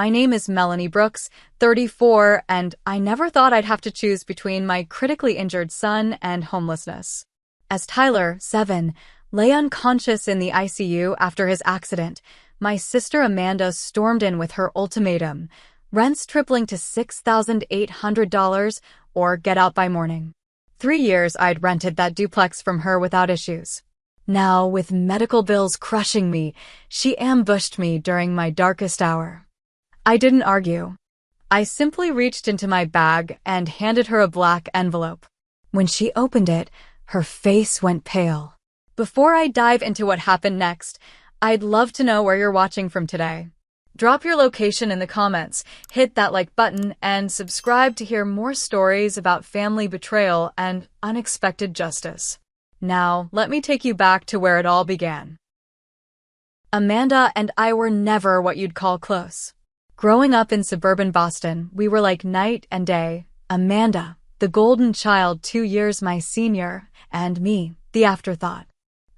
My name is Melanie Brooks, 34, and I never thought I'd have to choose between my critically injured son and homelessness. As Tyler, 7, lay unconscious in the ICU after his accident, my sister Amanda stormed in with her ultimatum: rents tripling to $6,800 or get out by morning. 3 years I'd rented that duplex from her without issues. Now, with medical bills crushing me, she ambushed me during my darkest hour. I didn't argue. I simply reached into my bag and handed her a black envelope. When she opened it, her face went pale. Before I dive into what happened next, I'd love to know where you're watching from today. Drop your location in the comments, hit that like button, and subscribe to hear more stories about family betrayal and unexpected justice. Now, let me take you back to where it all began. Amanda and I were never what you'd call close. Growing up in suburban Boston, we were like night and day. Amanda, the golden child 2 years my senior, and me, the afterthought.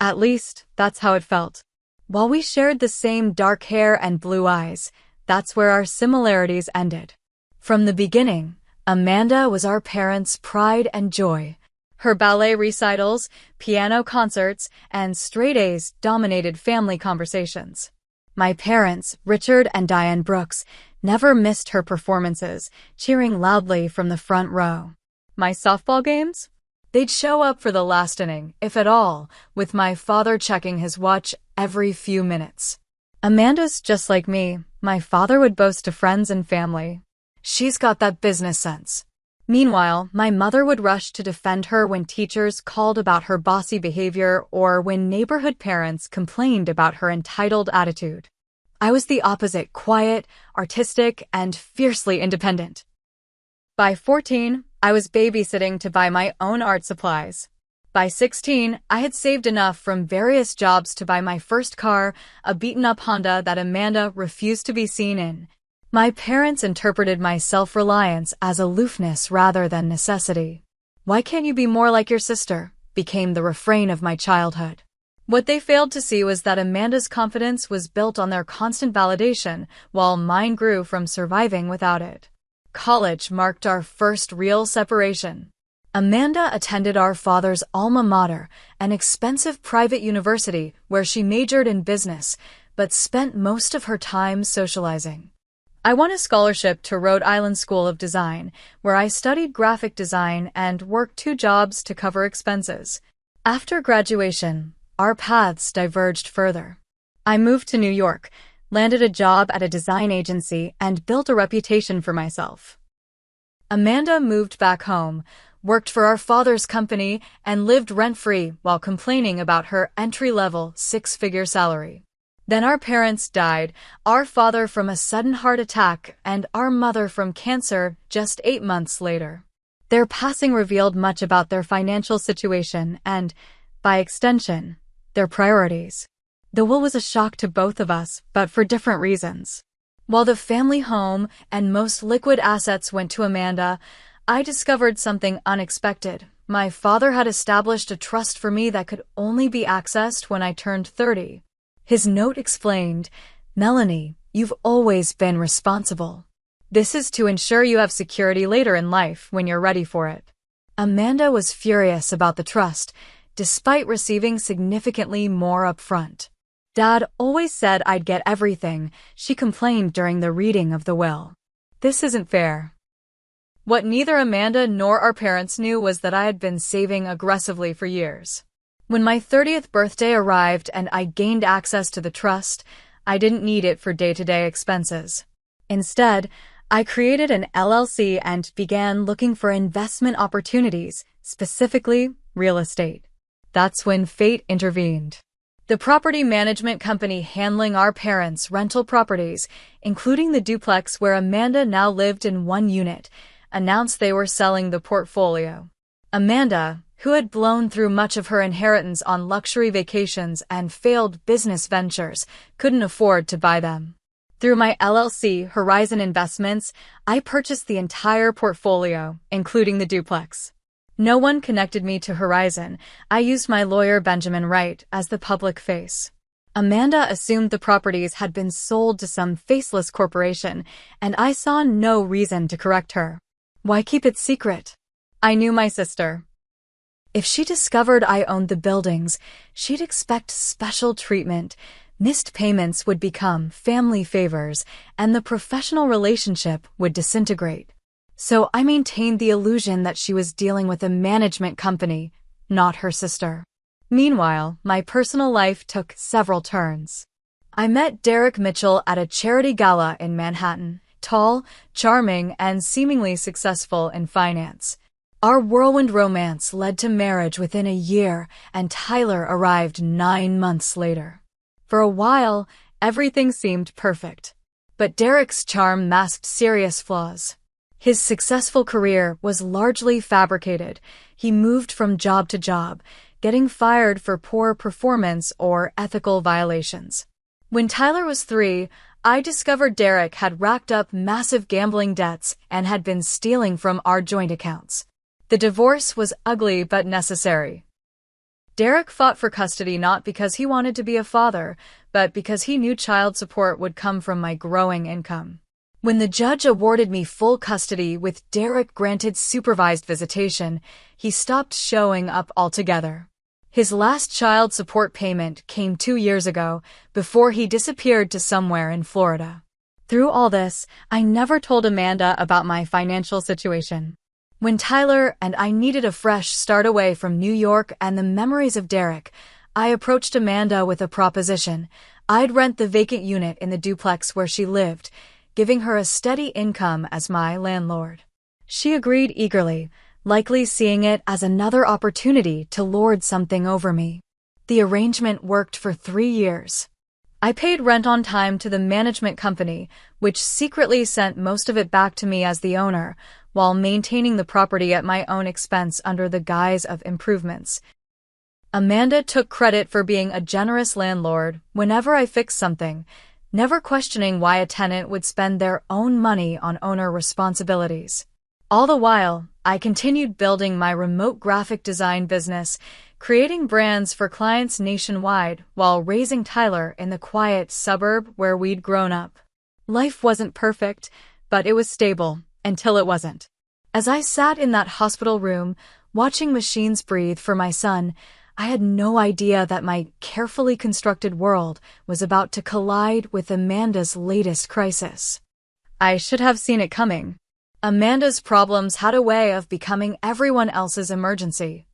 At least, that's how it felt. While we shared the same dark hair and blue eyes, that's where our similarities ended. From the beginning, Amanda was our parents' pride and joy. Her ballet recitals, piano concerts, and straight A's dominated family conversations. My parents, Richard and Diane Brooks, never missed her performances, cheering loudly from the front row. My softball games? They'd show up for the last inning, if at all, with my father checking his watch every few minutes. Amanda's just like me. My father would boast to friends and family. She's got that business sense. Meanwhile, my mother would rush to defend her when teachers called about her bossy behavior or when neighborhood parents complained about her entitled attitude. I was the opposite: quiet, artistic, and fiercely independent. By 14, I was babysitting to buy my own art supplies. By 16, I had saved enough from various jobs to buy my first car, a beaten-up Honda that Amanda refused to be seen in. My parents interpreted my self-reliance as aloofness rather than necessity. "Why can't you be more like your sister?" became the refrain of my childhood. What they failed to see was that Amanda's confidence was built on their constant validation, while mine grew from surviving without it. College marked our first real separation. Amanda attended our father's alma mater, an expensive private university where she majored in business, but spent most of her time socializing. I won a scholarship to Rhode Island School of Design, where I studied graphic design and worked 2 jobs to cover expenses. After graduation, our paths diverged further. I moved to New York, landed a job at a design agency, and built a reputation for myself. Amanda moved back home, worked for our father's company, and lived rent-free while complaining about her entry-level 6-figure salary. Then our parents died, our father from a sudden heart attack and our mother from cancer just 8 months later. Their passing revealed much about their financial situation and, by extension, their priorities. The will was a shock to both of us, but for different reasons. While the family home and most liquid assets went to Amanda, I discovered something unexpected. My father had established a trust for me that could only be accessed when I turned 30. His note explained, "Melanie, you've always been responsible. This is to ensure you have security later in life when you're ready for it." Amanda was furious about the trust, despite receiving significantly more upfront. "Dad always said I'd get everything," she complained during the reading of the will. "This isn't fair." What neither Amanda nor our parents knew was that I had been saving aggressively for years. When my 30th birthday arrived and I gained access to the trust, I didn't need it for day-to-day expenses. Instead, I created an LLC and began looking for investment opportunities, specifically real estate. That's when fate intervened. The property management company handling our parents' rental properties, including the duplex where Amanda now lived in 1 unit, announced they were selling the portfolio. Amanda, who had blown through much of her inheritance on luxury vacations and failed business ventures, couldn't afford to buy them. Through my LLC, Horizon Investments, I purchased the entire portfolio, including the duplex. No one connected me to Horizon. I used my lawyer Benjamin Wright as the public face. Amanda assumed the properties had been sold to some faceless corporation, and I saw no reason to correct her. Why keep it secret? I knew my sister. If she discovered I owned the buildings, she'd expect special treatment. Missed payments would become family favors, and the professional relationship would disintegrate. So I maintained the illusion that she was dealing with a management company, not her sister. Meanwhile, my personal life took several turns. I met Derek Mitchell at a charity gala in Manhattan, tall, charming, and seemingly successful in finance. Our whirlwind romance led to marriage within a year, and Tyler arrived 9 months later. For a while, everything seemed perfect. But Derek's charm masked serious flaws. His successful career was largely fabricated. He moved from job to job, getting fired for poor performance or ethical violations. When Tyler was 3, I discovered Derek had racked up massive gambling debts and had been stealing from our joint accounts. The divorce was ugly but necessary. Derek fought for custody not because he wanted to be a father, but because he knew child support would come from my growing income. When the judge awarded me full custody with Derek granted supervised visitation, he stopped showing up altogether. His last child support payment came 2 years ago, before he disappeared to somewhere in Florida. Through all this, I never told Amanda about my financial situation. When Tyler and I needed a fresh start away from New York and the memories of Derek, I approached Amanda with a proposition. I'd rent the vacant unit in the duplex where she lived, giving her a steady income as my landlord. She agreed eagerly, likely seeing it as another opportunity to lord something over me. The arrangement worked for 3 years. I paid rent on time to the management company, which secretly sent most of it back to me as the owner, while maintaining the property at my own expense under the guise of improvements. Amanda took credit for being a generous landlord whenever I fixed something, never questioning why a tenant would spend their own money on owner responsibilities. All the while, I continued building my remote graphic design business, creating brands for clients nationwide while raising Tyler in the quiet suburb where we'd grown up. Life wasn't perfect, but it was stable, until it wasn't. As I sat in that hospital room, watching machines breathe for my son, I had no idea that my carefully constructed world was about to collide with Amanda's latest crisis. I should have seen it coming. Amanda's problems had a way of becoming everyone else's emergency.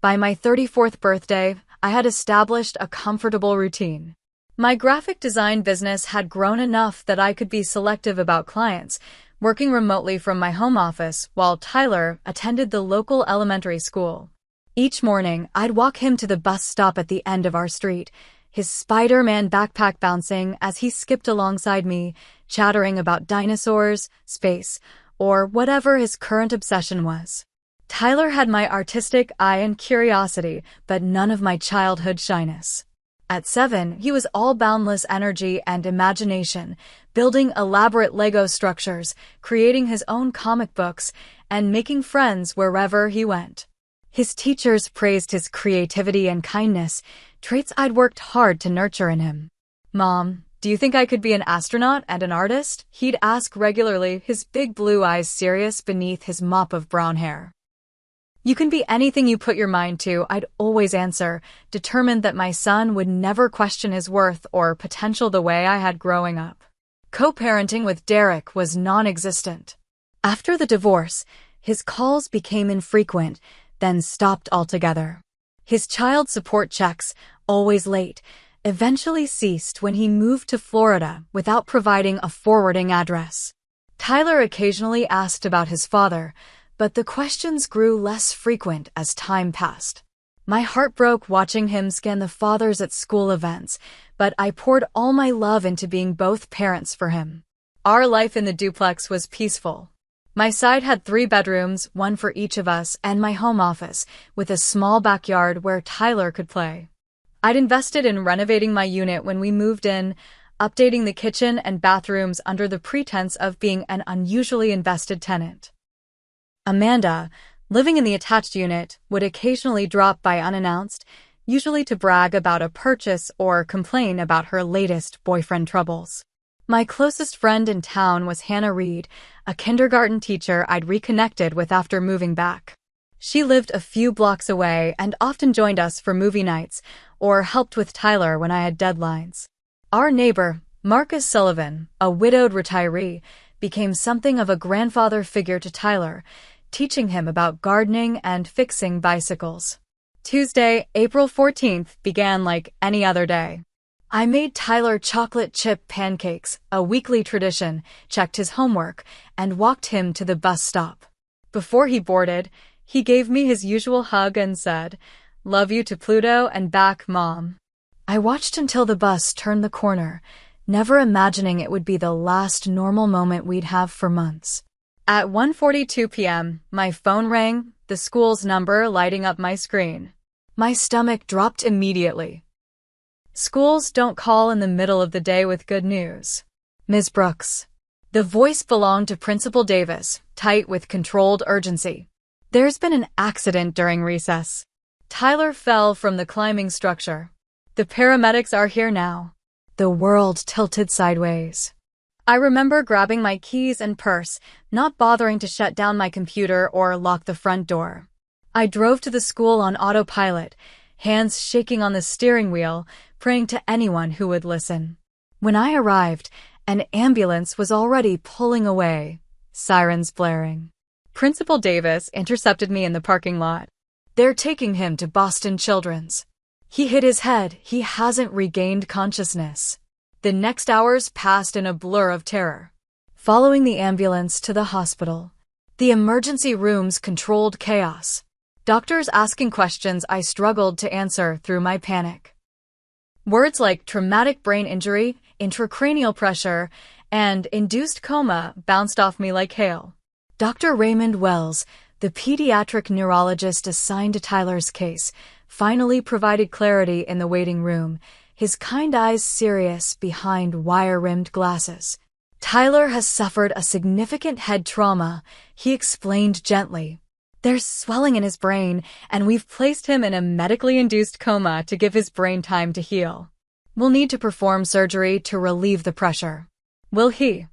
By my 34th birthday, I had established a comfortable routine. My graphic design business had grown enough that I could be selective about clients, working remotely from my home office while Tyler attended the local elementary school. Each morning, I'd walk him to the bus stop at the end of our street, his Spider-Man backpack bouncing as he skipped alongside me, chattering about dinosaurs, space, or whatever his current obsession was. Tyler had my artistic eye and curiosity, but none of my childhood shyness. At 7, he was all boundless energy and imagination, building elaborate Lego structures, creating his own comic books, and making friends wherever he went. His teachers praised his creativity and kindness, traits I'd worked hard to nurture in him. "Mom, do you think I could be an astronaut and an artist?" he'd ask regularly, his big blue eyes serious beneath his mop of brown hair. "You can be anything you put your mind to," I'd always answer, determined that my son would never question his worth or potential the way I had growing up. Co-parenting with Derek was non-existent. After the divorce, his calls became infrequent, then stopped altogether. His child support checks, always late, eventually ceased when he moved to Florida without providing a forwarding address. Tyler occasionally asked about his father, but the questions grew less frequent as time passed. My heart broke watching him scan the fathers at school events, but I poured all my love into being both parents for him. Our life in the duplex was peaceful. My side had 3 bedrooms, 1 for each of us, and my home office, with a small backyard where Tyler could play. I'd invested in renovating my unit when we moved in, updating the kitchen and bathrooms under the pretense of being an unusually invested tenant. Amanda, living in the attached unit, would occasionally drop by unannounced, usually to brag about a purchase or complain about her latest boyfriend troubles. My closest friend in town was Hannah Reed, a kindergarten teacher I'd reconnected with after moving back. She lived a few blocks away and often joined us for movie nights or helped with Tyler when I had deadlines. Our neighbor, Marcus Sullivan, a widowed retiree, became something of a grandfather figure to Tyler, teaching him about gardening and fixing bicycles. Tuesday, April 14th, began like any other day. I made Tyler chocolate chip pancakes, a weekly tradition, checked his homework, and walked him to the bus stop. Before he boarded, he gave me his usual hug and said, "Love you to Pluto and back, Mom." I watched until the bus turned the corner, never imagining it would be the last normal moment we'd have for months. At 1:42 p.m., my phone rang, the school's number lighting up my screen. My stomach dropped immediately. Schools don't call in the middle of the day with good news. Ms. Brooks. The voice belonged to Principal Davis, tight with controlled urgency. There's been an accident during recess. Tyler fell from the climbing structure. The paramedics are here now. The world tilted sideways. I remember grabbing my keys and purse, not bothering to shut down my computer or lock the front door. I drove to the school on autopilot, hands shaking on the steering wheel, praying to anyone who would listen. When I arrived, an ambulance was already pulling away, sirens blaring. Principal Davis intercepted me in the parking lot. "They're taking him to Boston Children's. He hit his head. He hasn't regained consciousness." The next hours passed in a blur of terror. Following the ambulance to the hospital, the emergency rooms controlled chaos. Doctors asking questions I struggled to answer through my panic. Words like traumatic brain injury, intracranial pressure, and induced coma bounced off me like hail. Dr. Raymond Wells, the pediatric neurologist assigned to Tyler's case, finally provided clarity in the waiting room, his kind eyes serious behind wire-rimmed glasses. "Tyler has suffered a significant head trauma," he explained gently. "There's swelling in his brain, and we've placed him in a medically induced coma to give his brain time to heal. We'll need to perform surgery to relieve the pressure." Will he?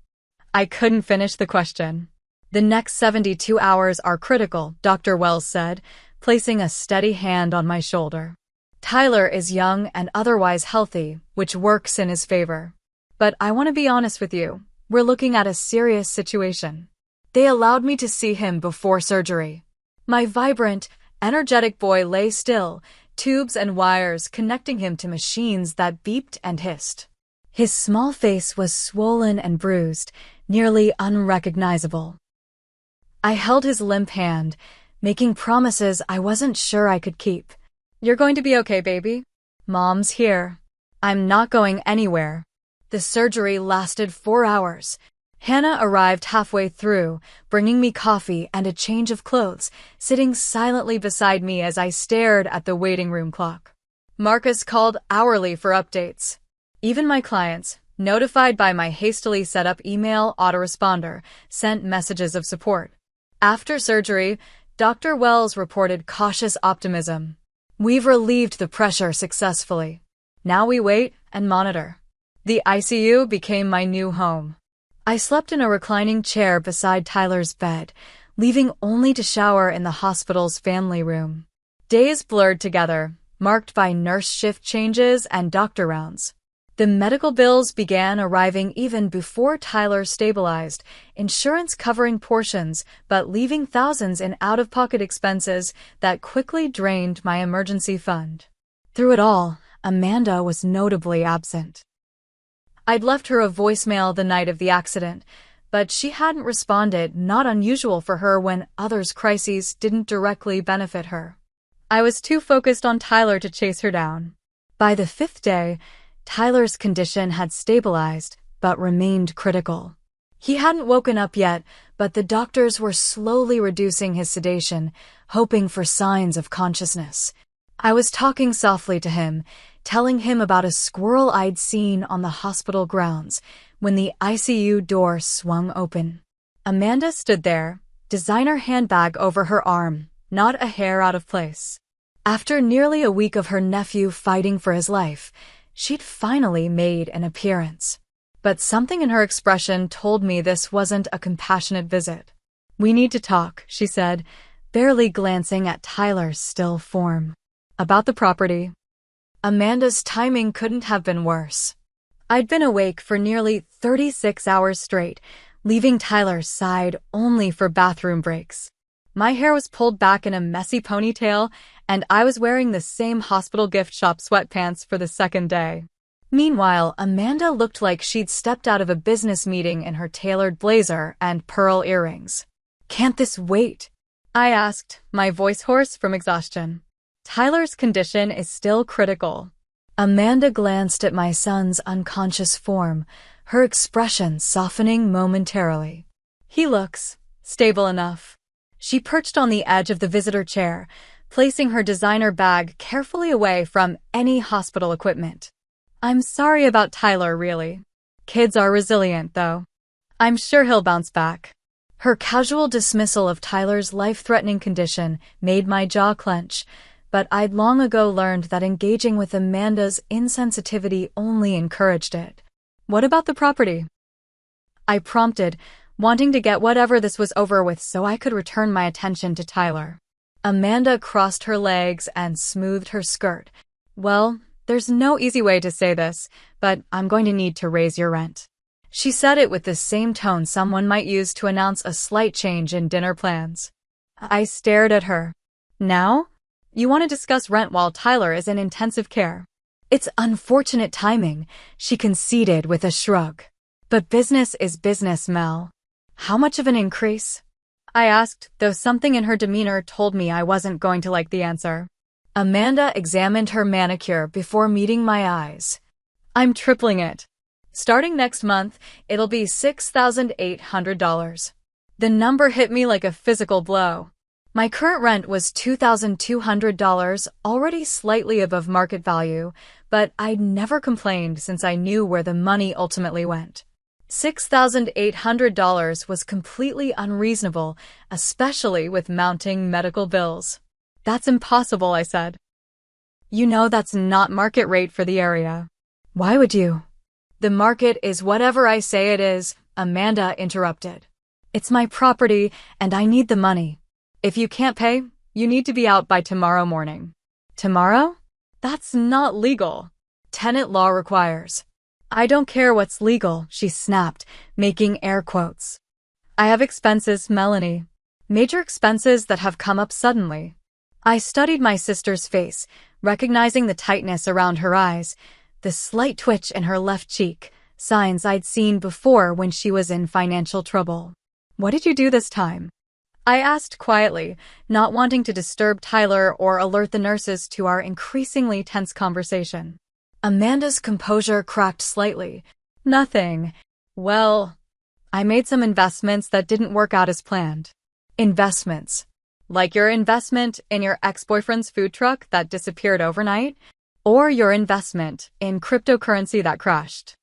I couldn't finish the question. "The next 72 hours are critical," Dr. Wells said, placing a steady hand on my shoulder. "Tyler is young and otherwise healthy, which works in his favor. But I want to be honest with you, we're looking at a serious situation." They allowed me to see him before surgery. My vibrant, energetic boy lay still, tubes and wires connecting him to machines that beeped and hissed. His small face was swollen and bruised, nearly unrecognizable. I held his limp hand, making promises I wasn't sure I could keep. "You're going to be okay, baby. Mom's here. I'm not going anywhere." The surgery lasted 4 hours. Hannah arrived halfway through, bringing me coffee and a change of clothes, sitting silently beside me as I stared at the waiting room clock. Marcus called hourly for updates. Even my clients, notified by my hastily set-up email autoresponder, sent messages of support. After surgery, Dr. Wells reported cautious optimism. "We've relieved the pressure successfully. Now we wait and monitor." The ICU became my new home. I slept in a reclining chair beside Tyler's bed, leaving only to shower in the hospital's family room. Days blurred together, marked by nurse shift changes and doctor rounds. The medical bills began arriving even before Tyler stabilized, insurance covering portions but leaving thousands in out-of-pocket expenses that quickly drained my emergency fund. Through it all, Amanda was notably absent. I'd left her a voicemail the night of the accident, but she hadn't responded, not unusual for her when others' crises didn't directly benefit her. I was too focused on Tyler to chase her down. By the 5th day, Tyler's condition had stabilized, but remained critical. He hadn't woken up yet, but the doctors were slowly reducing his sedation, hoping for signs of consciousness. I was talking softly to him, telling him about a squirrel I'd seen on the hospital grounds, when the ICU door swung open. Amanda stood there, designer handbag over her arm, not a hair out of place. After nearly a week of her nephew fighting for his life, she'd finally made an appearance. But something in her expression told me this wasn't a compassionate visit. "We need to talk," she said, barely glancing at Tyler's still form. "About the property." Amanda's timing couldn't have been worse. I'd been awake for nearly 36 hours straight, leaving Tyler's side only for bathroom breaks. My hair was pulled back in a messy ponytail, and I was wearing the same hospital gift shop sweatpants for the second day. Meanwhile, Amanda looked like she'd stepped out of a business meeting in her tailored blazer and pearl earrings. "Can't this wait?" I asked, my voice hoarse from exhaustion. "Tyler's condition is still critical." Amanda glanced at my son's unconscious form, her expression softening momentarily. "He looks stable enough." She perched on the edge of the visitor chair, placing her designer bag carefully away from any hospital equipment. "I'm sorry about Tyler, really. Kids are resilient, though. I'm sure he'll bounce back." Her casual dismissal of Tyler's life-threatening condition made my jaw clench, but I'd long ago learned that engaging with Amanda's insensitivity only encouraged it. "What about the property?" I prompted, wanting to get whatever this was over with so I could return my attention to Tyler. Amanda crossed her legs and smoothed her skirt. "Well, there's no easy way to say this, but I'm going to need to raise your rent." She said it with the same tone someone might use to announce a slight change in dinner plans. I stared at her. "Now? You want to discuss rent while Tyler is in intensive care?" "It's unfortunate timing," she conceded with a shrug. "But business is business, Mel." "How much of an increase?" I asked, though something in her demeanor told me I wasn't going to like the answer. Amanda examined her manicure before meeting my eyes. "I'm tripling it. Starting next month, it'll be $6,800. The number hit me like a physical blow. My current rent was $2,200, already slightly above market value, but I'd never complained since I knew where the money ultimately went. $6,800 was completely unreasonable, especially with mounting medical bills. "That's impossible," I said. "You know that's not market rate for the area." "Why would you?" "The market is whatever I say it is," Amanda interrupted. "It's my property, and I need the money. If you can't pay, you need to be out by tomorrow morning." "Tomorrow? That's not legal. Tenant law requires." "I don't care what's legal," she snapped, making air quotes. "I have expenses, Melanie. Major expenses that have come up suddenly." I studied my sister's face, recognizing the tightness around her eyes, the slight twitch in her left cheek, signs I'd seen before when she was in financial trouble. "What did you do this time?" I asked quietly, not wanting to disturb Tyler or alert the nurses to our increasingly tense conversation. Amanda's composure cracked slightly. "Nothing. Well, I made some investments that didn't work out as planned." "Investments? Like your investment in your ex-boyfriend's food truck that disappeared overnight? Or your investment in cryptocurrency that crashed?"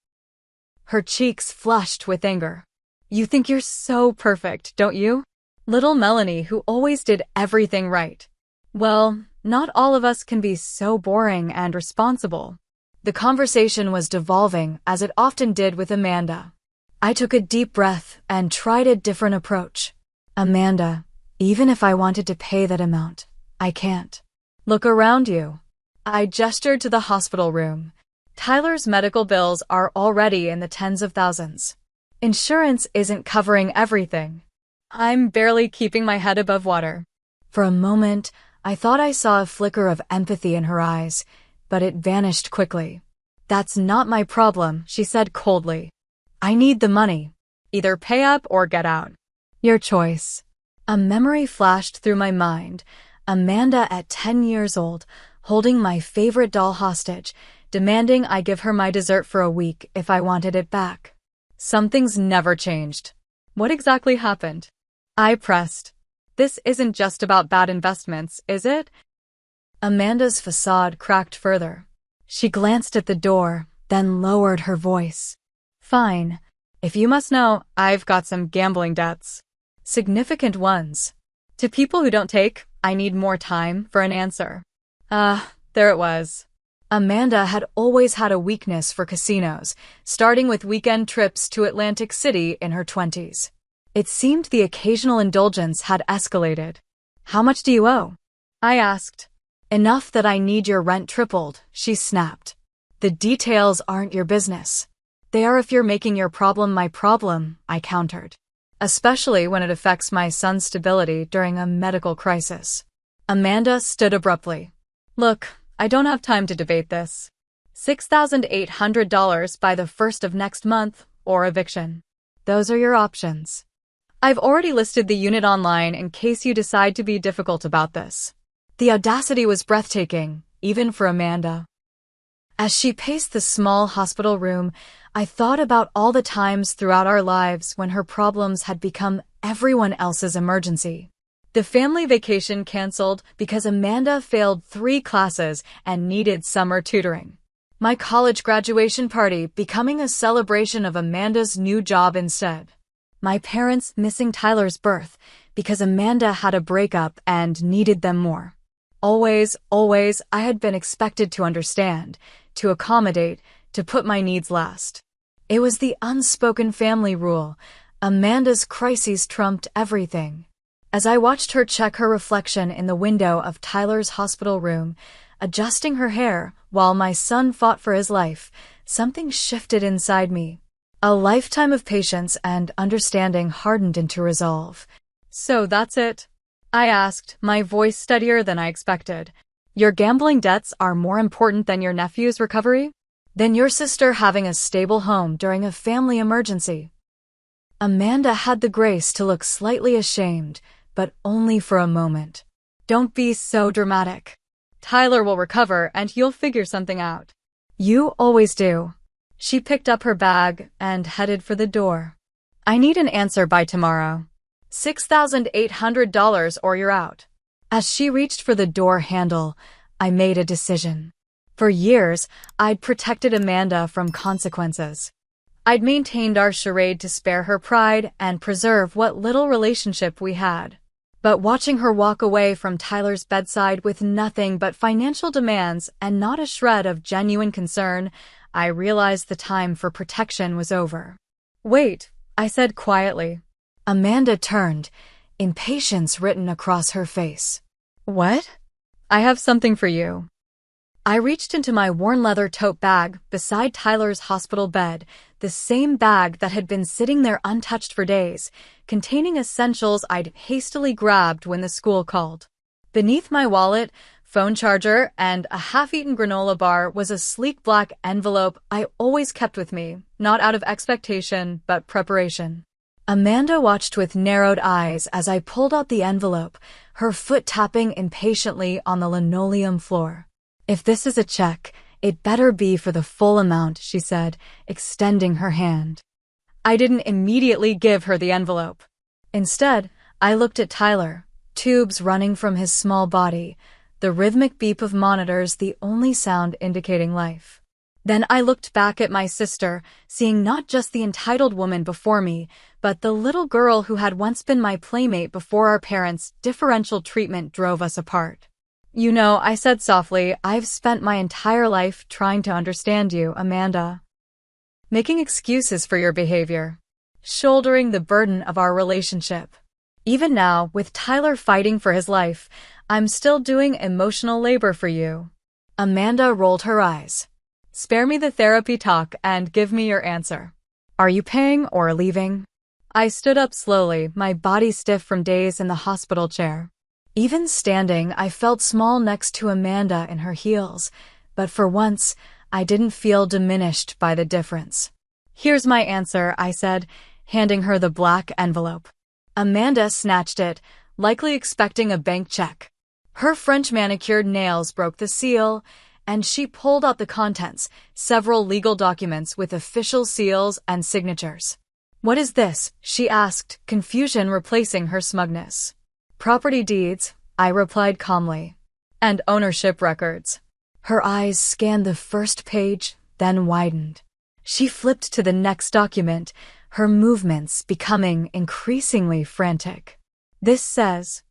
Her cheeks flushed with anger. "You think you're so perfect, don't you? Little Melanie who always did everything right. Well, not all of us can be so boring and responsible." The conversation was devolving, as it often did with Amanda. I took a deep breath and tried a different approach. "Amanda, even if I wanted to pay that amount, I can't. Look around you." I gestured to the hospital room. "Tyler's medical bills are already in the tens of thousands. Insurance isn't covering everything. I'm barely keeping my head above water." For a moment, I thought I saw a flicker of empathy in her eyes, but it vanished quickly. "That's not my problem," she said coldly. "I need the money. Either pay up or get out. Your choice." A memory flashed through my mind. Amanda at 10 years old, holding my favorite doll hostage, demanding I give her my dessert for a week if I wanted it back. Something's never changed. What exactly happened? I pressed. "This isn't just about bad investments, is it?" Amanda's facade cracked further. She glanced at the door, then lowered her voice. "Fine. If you must know, I've got some gambling debts. Significant ones. To people who don't take, I need more time for an answer." There it was. Amanda had always had a weakness for casinos, starting with weekend trips to Atlantic City in her 20s. It seemed the occasional indulgence had escalated. "How much do you owe?" I asked. "Enough that I need your rent tripled," she snapped. "The details aren't your business. They are if you're making your problem my problem," I countered. "Especially when it affects my son's stability during a medical crisis." Amanda stood abruptly. "Look, I don't have time to debate this. $6,800 by the 1st of next month, or eviction. Those are your options. I've already listed the unit online in case you decide to be difficult about this." The audacity was breathtaking, even for Amanda. As she paced the small hospital room, I thought about all the times throughout our lives when her problems had become everyone else's emergency. The family vacation canceled because Amanda failed 3 classes and needed summer tutoring. My college graduation party becoming a celebration of Amanda's new job instead. My parents missing Tyler's birth because Amanda had a breakup and needed them more. Always, I had been expected to understand, to accommodate, to put my needs last. It was the unspoken family rule. Amanda's crises trumped everything. As I watched her check her reflection in the window of Tyler's hospital room, adjusting her hair while my son fought for his life, something shifted inside me. A lifetime of patience and understanding hardened into resolve. "So that's it?" I asked, my voice steadier than I expected. "Your gambling debts are more important than your nephew's recovery? Than your sister having a stable home during a family emergency?" Amanda had the grace to look slightly ashamed, but only for a moment. "Don't be so dramatic. Tyler will recover and you'll figure something out." "You always do." She picked up her bag and headed for the door. "I need an answer by tomorrow. $6,800 or you're out." As she reached for the door handle, I made a decision. For years, I'd protected Amanda from consequences. I'd maintained our charade to spare her pride and preserve what little relationship we had. But watching her walk away from Tyler's bedside with nothing but financial demands and not a shred of genuine concern, I realized the time for protection was over. "Wait," I said quietly. Amanda turned, impatience written across her face. "What?" "I have something for you." I reached into my worn leather tote bag beside Tyler's hospital bed, the same bag that had been sitting there untouched for days, containing essentials I'd hastily grabbed when the school called. Beneath my wallet, phone charger, and a half-eaten granola bar was a sleek black envelope I always kept with me, not out of expectation, but preparation. Amanda watched with narrowed eyes as I pulled out the envelope, her foot tapping impatiently on the linoleum floor. "If this is a check, it better be for the full amount," she said, extending her hand. I didn't immediately give her the envelope. Instead, I looked at Tyler, tubes running from his small body, the rhythmic beep of monitors the only sound indicating life. Then I looked back at my sister, seeing not just the entitled woman before me, but the little girl who had once been my playmate before our parents' differential treatment drove us apart. "You know," I said softly, "I've spent my entire life trying to understand you, Amanda. Making excuses for your behavior. Shouldering the burden of our relationship. Even now, with Tyler fighting for his life, I'm still doing emotional labor for you." Amanda rolled her eyes. "Spare me the therapy talk and give me your answer. Are you paying or leaving?" I stood up slowly, my body stiff from days in the hospital chair. Even standing, I felt small next to Amanda in her heels, but for once, I didn't feel diminished by the difference. "Here's my answer," I said, handing her the black envelope. Amanda snatched it, likely expecting a bank check. Her French manicured nails broke the seal, and she pulled out the contents, several legal documents with official seals and signatures. "What is this?" she asked, confusion replacing her smugness. "Property deeds," I replied calmly. "And ownership records." Her eyes scanned the first page, then widened. She flipped to the next document, her movements becoming increasingly frantic. "This says,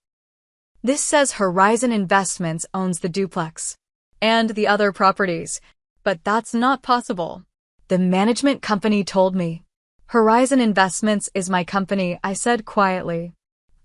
This says Horizon Investments owns the duplex and the other properties, but that's not possible. The management company told me. Horizon Investments is my company, I said quietly.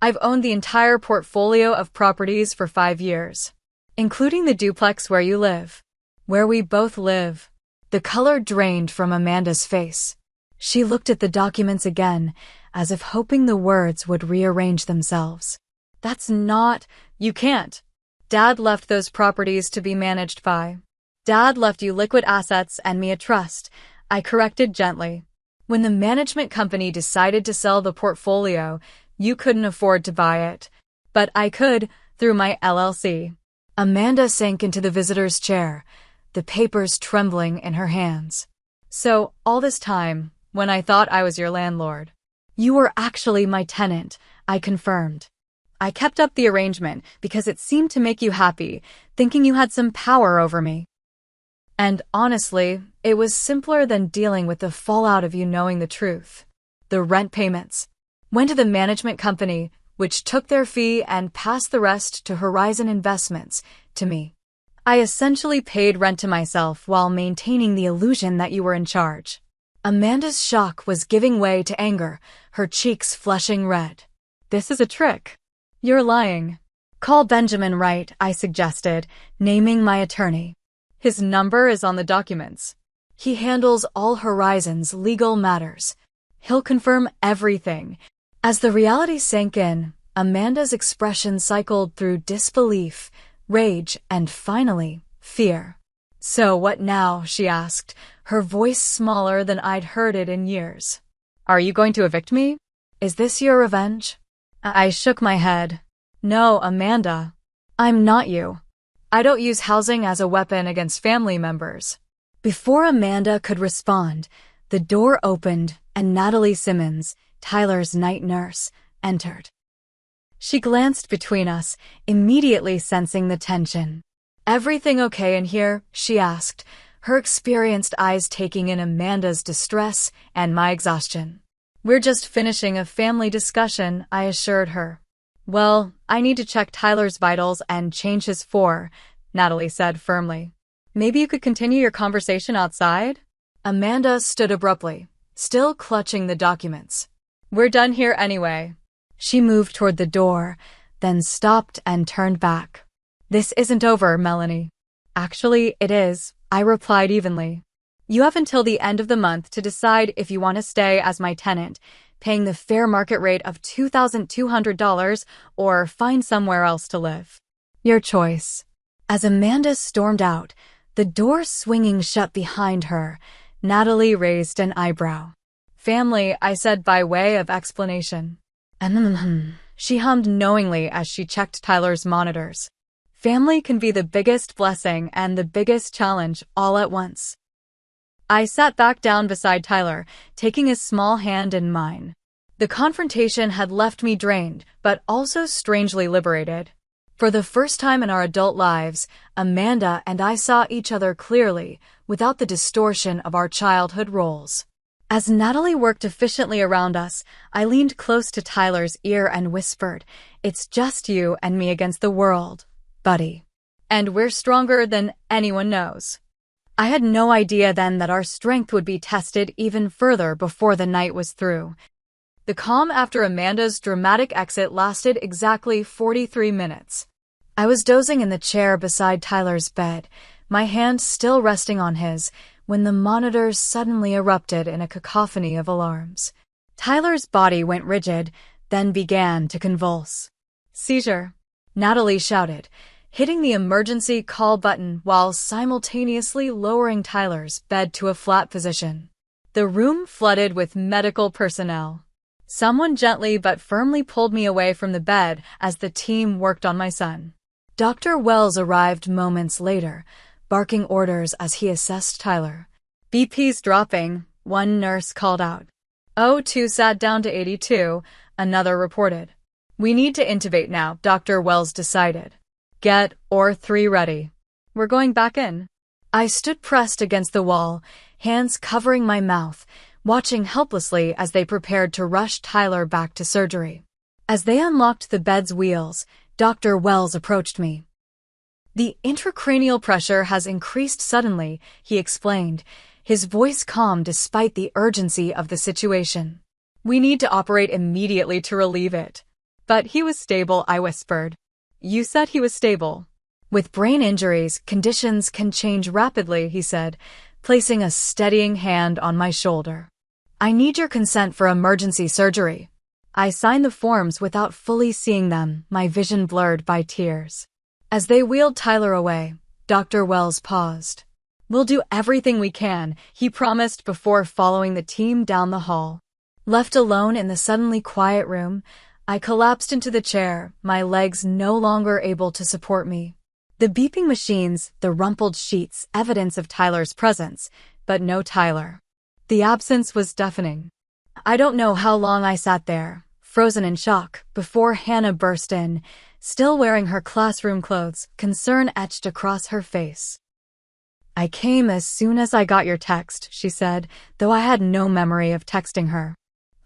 I've owned the entire portfolio of properties for 5 years, including the duplex where you live, where we both live. The color drained from Amanda's face. She looked at the documents again, as if hoping the words would rearrange themselves. That's not... You can't. Dad left those properties to be managed by. Dad left you liquid assets and me a trust, I corrected gently. When the management company decided to sell the portfolio, you couldn't afford to buy it. But I could, through my LLC. Amanda sank into the visitor's chair, the papers trembling in her hands. So, all this time, when I thought I was your landlord, you were actually my tenant, I confirmed. I kept up the arrangement because it seemed to make you happy, thinking you had some power over me. And honestly, it was simpler than dealing with the fallout of you knowing the truth. The rent payments went to the management company, which took their fee and passed the rest to Horizon Investments, to me. I essentially paid rent to myself while maintaining the illusion that you were in charge. Amanda's shock was giving way to anger, her cheeks flushing red. This is a trick. You're lying. Call Benjamin Wright, I suggested, naming my attorney. His number is on the documents. He handles all Horizon's legal matters. He'll confirm everything. As the reality sank in, Amanda's expression cycled through disbelief, rage, and finally, fear. So what now? She asked, her voice smaller than I'd heard it in years. Are you going to evict me? Is this your revenge? I shook my head. No, Amanda. I'm not you. I don't use housing as a weapon against family members. Before Amanda could respond, the door opened and Natalie Simmons, Tyler's night nurse, entered. She glanced between us, immediately sensing the tension. Everything okay in here? She asked, her experienced eyes taking in Amanda's distress and my exhaustion. We're just finishing a family discussion, I assured her. Well, I need to check Tyler's vitals and change his Natalie said firmly. Maybe you could continue your conversation outside? Amanda stood abruptly, still clutching the documents. We're done here anyway. She moved toward the door, then stopped and turned back. This isn't over, Melanie. Actually, it is, I replied evenly. You have until the end of the month to decide if you want to stay as my tenant, paying the fair market rate of $2,200 or find somewhere else to live. Your choice. As Amanda stormed out, the door swinging shut behind her, Natalie raised an eyebrow. Family, I said by way of explanation. She hummed knowingly as she checked Tyler's monitors. Family can be the biggest blessing and the biggest challenge all at once. I sat back down beside Tyler, taking his small hand in mine. The confrontation had left me drained, but also strangely liberated. For the first time in our adult lives, Amanda and I saw each other clearly, without the distortion of our childhood roles. As Natalie worked efficiently around us, I leaned close to Tyler's ear and whispered, "It's just you and me against the world, buddy. And we're stronger than anyone knows." I had no idea then that our strength would be tested even further before the night was through. The calm after Amanda's dramatic exit lasted exactly 43 minutes. I was dozing in the chair beside Tyler's bed, my hand still resting on his, when the monitors suddenly erupted in a cacophony of alarms. Tyler's body went rigid, then began to convulse. "Seizure," Natalie shouted, hitting the emergency call button while simultaneously lowering Tyler's bed to a flat position. The room flooded with medical personnel. Someone gently but firmly pulled me away from the bed as the team worked on my son. Dr. Wells arrived moments later, barking orders as he assessed Tyler. "BP's dropping," one nurse called out. O2 sat down to 82, another reported. "We need to intubate now," Dr. Wells decided. "Get OR3 ready. We're going back in." I stood pressed against the wall, hands covering my mouth, watching helplessly as they prepared to rush Tyler back to surgery. As they unlocked the bed's wheels, Dr. Wells approached me. The intracranial pressure has increased suddenly, he explained, his voice calm despite the urgency of the situation. We need to operate immediately to relieve it. But he was stable, I whispered. You said he was stable. With brain injuries, conditions can change rapidly, he said, placing a steadying hand on my shoulder. I need your consent for emergency surgery. I signed the forms without fully seeing them, my vision blurred by tears. As they wheeled Tyler away, Dr. Wells paused. We'll do everything we can, he promised before following the team down the hall. Left alone in the suddenly quiet room, I collapsed into the chair, my legs no longer able to support me. The beeping machines, the rumpled sheets, evidence of Tyler's presence, but no Tyler. The absence was deafening. I don't know how long I sat there, frozen in shock, before Hannah burst in, still wearing her classroom clothes, concern etched across her face. I came as soon as I got your text, she said, though I had no memory of texting her.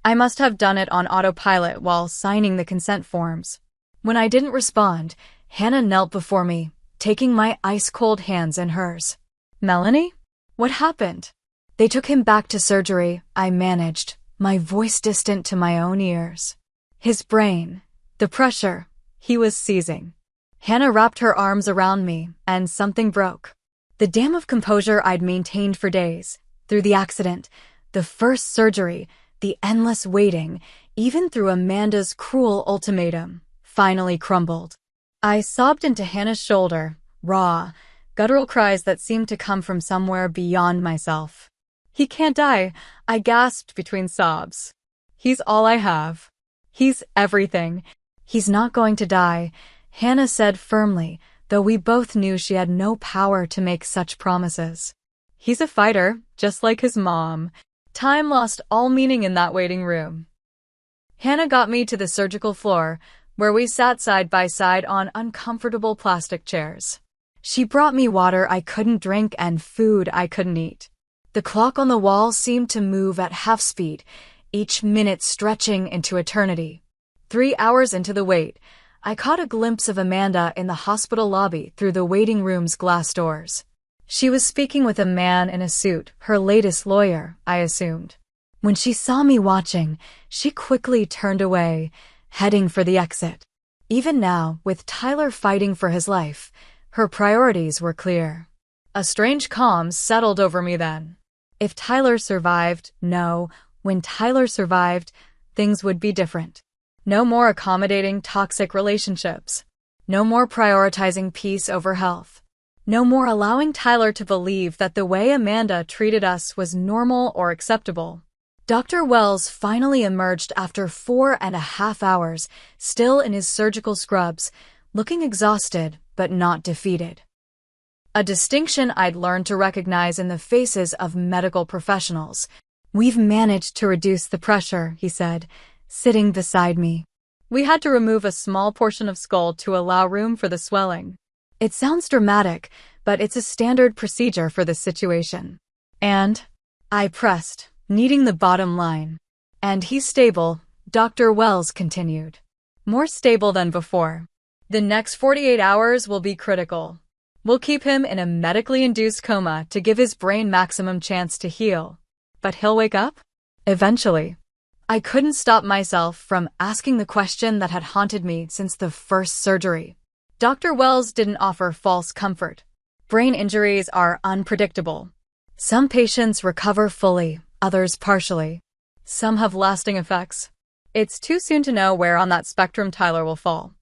I must have done it on autopilot while signing the consent forms. When I didn't respond, Hannah knelt before me, taking my ice-cold hands in hers. Melanie? What happened? They took him back to surgery, I managed, my voice distant to my own ears. His brain, the pressure, he was seizing. Hannah wrapped her arms around me, and something broke. The dam of composure I'd maintained for days, through the accident, the first surgery, the endless waiting, even through Amanda's cruel ultimatum, finally crumbled. I sobbed into Hannah's shoulder, raw, guttural cries that seemed to come from somewhere beyond myself. He can't die, I gasped between sobs. He's all I have. He's everything. He's not going to die, Hannah said firmly, though we both knew she had no power to make such promises. He's a fighter, just like his mom. Time lost all meaning in that waiting room. Hannah got me to the surgical floor, where we sat side by side on uncomfortable plastic chairs. She brought me water I couldn't drink and food I couldn't eat. The clock on the wall seemed to move at half speed, each minute stretching into eternity. 3 hours into the wait, I caught a glimpse of Amanda in the hospital lobby through the waiting room's glass doors. She was speaking with a man in a suit, her latest lawyer, I assumed. When she saw me watching, she quickly turned away, heading for the exit. Even now, with Tyler fighting for his life, her priorities were clear. A strange calm settled over me then. If Tyler survived, when Tyler survived, things would be different. No more accommodating toxic relationships. No more prioritizing peace over health. No more allowing Tyler to believe that the way Amanda treated us was normal or acceptable. Dr. Wells finally emerged after 4.5 hours, still in his surgical scrubs, looking exhausted but not defeated. A distinction I'd learned to recognize in the faces of medical professionals. We've managed to reduce the pressure, he said, sitting beside me. We had to remove a small portion of skull to allow room for the swelling. It sounds dramatic, but it's a standard procedure for this situation. And I pressed, needing the bottom line. And he's stable, Dr. Wells continued. More stable than before. The next 48 hours will be critical. We'll keep him in a medically induced coma to give his brain maximum chance to heal. But he'll wake up? Eventually. I couldn't stop myself from asking the question that had haunted me since the first surgery. Dr. Wells didn't offer false comfort. Brain injuries are unpredictable. Some patients recover fully, others partially. Some have lasting effects. It's too soon to know where on that spectrum Tyler will fall.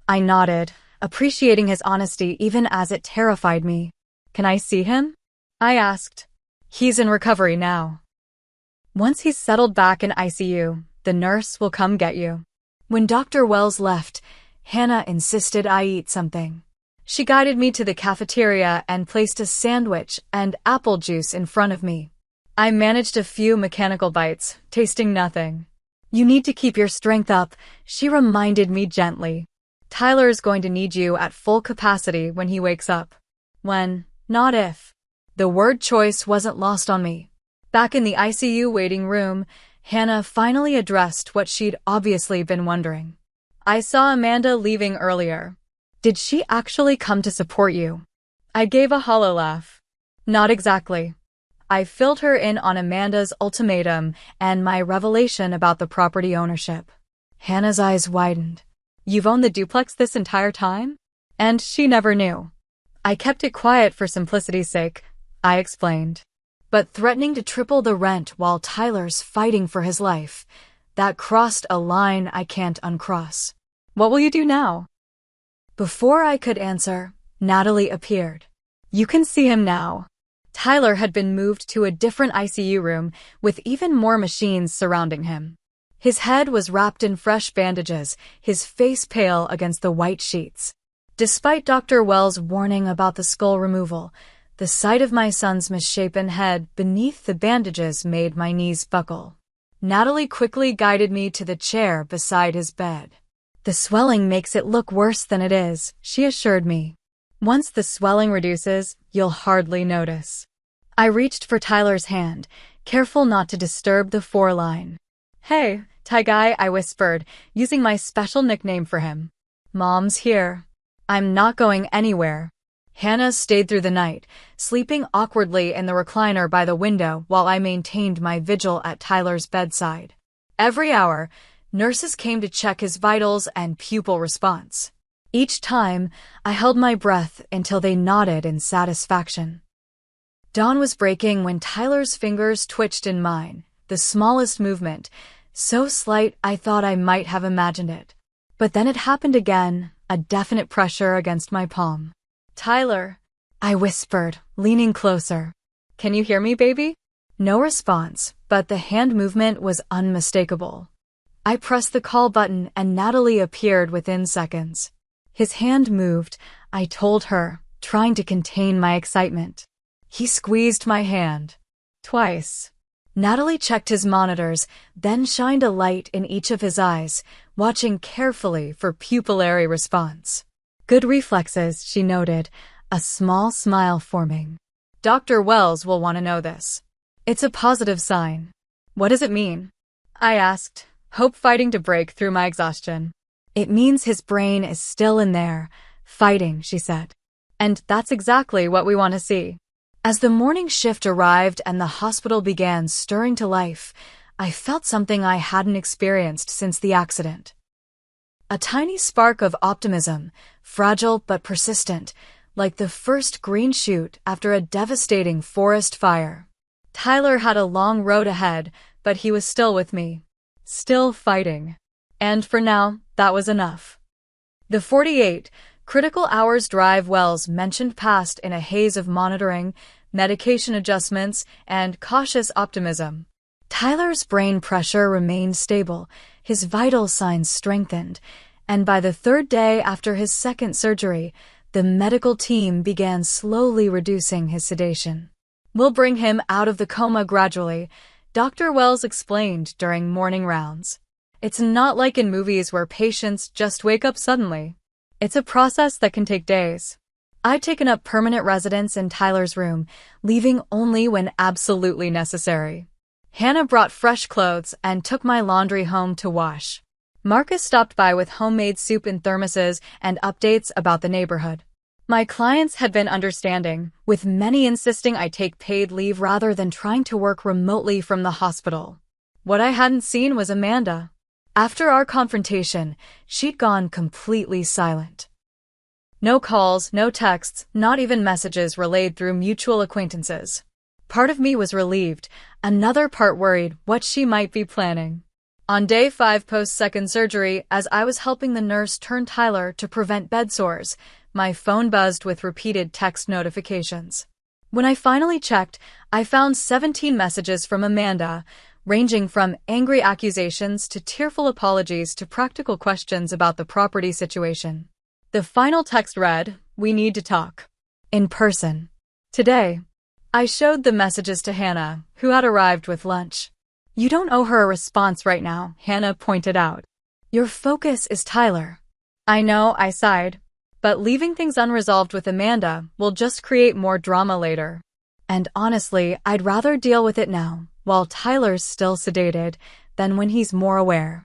I nodded, appreciating his honesty even as it terrified me. Can I see him? I asked. He's in recovery now. Once he's settled back in ICU, the nurse will come get you. When Dr. Wells left, Hannah insisted I eat something. She guided me to the cafeteria and placed a sandwich and apple juice in front of me. I managed a few mechanical bites, tasting nothing. You need to keep your strength up, she reminded me gently. Tyler's going to need you at full capacity when he wakes up. When, not if. The word choice wasn't lost on me. Back in the ICU waiting room, Hannah finally addressed what she'd obviously been wondering. I saw Amanda leaving earlier. Did she actually come to support you? I gave a hollow laugh. Not exactly. I filled her in on Amanda's ultimatum and my revelation about the property ownership. Hannah's eyes widened. You've owned the duplex this entire time? And she never knew. I kept it quiet for simplicity's sake, I explained. But threatening to triple the rent while Tyler's fighting for his life, that crossed a line I can't uncross. What will you do now? Before I could answer, Natalie appeared. You can see him now. Tyler had been moved to a different ICU room with even more machines surrounding him. His head was wrapped in fresh bandages, his face pale against the white sheets. Despite Dr. Wells' warning about the skull removal, the sight of my son's misshapen head beneath the bandages made my knees buckle. Natalie quickly guided me to the chair beside his bed. The swelling makes it look worse than it is, she assured me. Once the swelling reduces, you'll hardly notice. I reached for Tyler's hand, careful not to disturb the foreline. Hey, Ty Guy, I whispered, using my special nickname for him. Mom's here. I'm not going anywhere. Hannah stayed through the night, sleeping awkwardly in the recliner by the window while I maintained my vigil at Tyler's bedside. Every hour, nurses came to check his vitals and pupil response. Each time, I held my breath until they nodded in satisfaction. Dawn was breaking when Tyler's fingers twitched in mine, the smallest movement, so slight I thought I might have imagined it. But then it happened again, a definite pressure against my palm. Tyler, I whispered, leaning closer. Can you hear me, baby? No response, but the hand movement was unmistakable. I pressed the call button and Natalie appeared within seconds. His hand moved, I told her, trying to contain my excitement. He squeezed my hand. Twice. Natalie checked his monitors, then shined a light in each of his eyes, watching carefully for pupillary response. Good reflexes, she noted, a small smile forming. Dr. Wells will want to know this. It's a positive sign. What does it mean? I asked, hope fighting to break through my exhaustion. It means his brain is still in there, fighting, she said. And that's exactly what we want to see. As the morning shift arrived and the hospital began stirring to life, I felt something I hadn't experienced since the accident. A tiny spark of optimism, fragile but persistent, like the first green shoot after a devastating forest fire. Tyler had a long road ahead, but he was still with me. Still fighting. And for now, that was enough. The 48 critical hours drive Wells mentioned passed in a haze of monitoring, medication adjustments, and cautious optimism. Tyler's brain pressure remained stable, his vital signs strengthened, and by the third day after his second surgery, the medical team began slowly reducing his sedation. We'll bring him out of the coma gradually, Dr. Wells explained during morning rounds. It's not like in movies where patients just wake up suddenly. It's a process that can take days. I've taken up permanent residence in Tyler's room, leaving only when absolutely necessary. Hannah brought fresh clothes and took my laundry home to wash. Marcus stopped by with homemade soup in thermoses and updates about the neighborhood. My clients had been understanding, with many insisting I take paid leave rather than trying to work remotely from the hospital. What I hadn't seen was Amanda. After our confrontation, she'd gone completely silent. No calls, no texts, not even messages relayed through mutual acquaintances. Part of me was relieved, another part worried what she might be planning. On day 5 post-second surgery, as I was helping the nurse turn Tyler to prevent bed sores, my phone buzzed with repeated text notifications. When I finally checked, I found 17 messages from Amanda, ranging from angry accusations to tearful apologies to practical questions about the property situation. The final text read, "We need to talk. In person. Today." I showed the messages to Hannah, who had arrived with lunch. "You don't owe her a response right now," Hannah pointed out. "Your focus is Tyler." "I know," I sighed. "But leaving things unresolved with Amanda will just create more drama later. And honestly, I'd rather deal with it now, while Tyler's still sedated, than when he's more aware."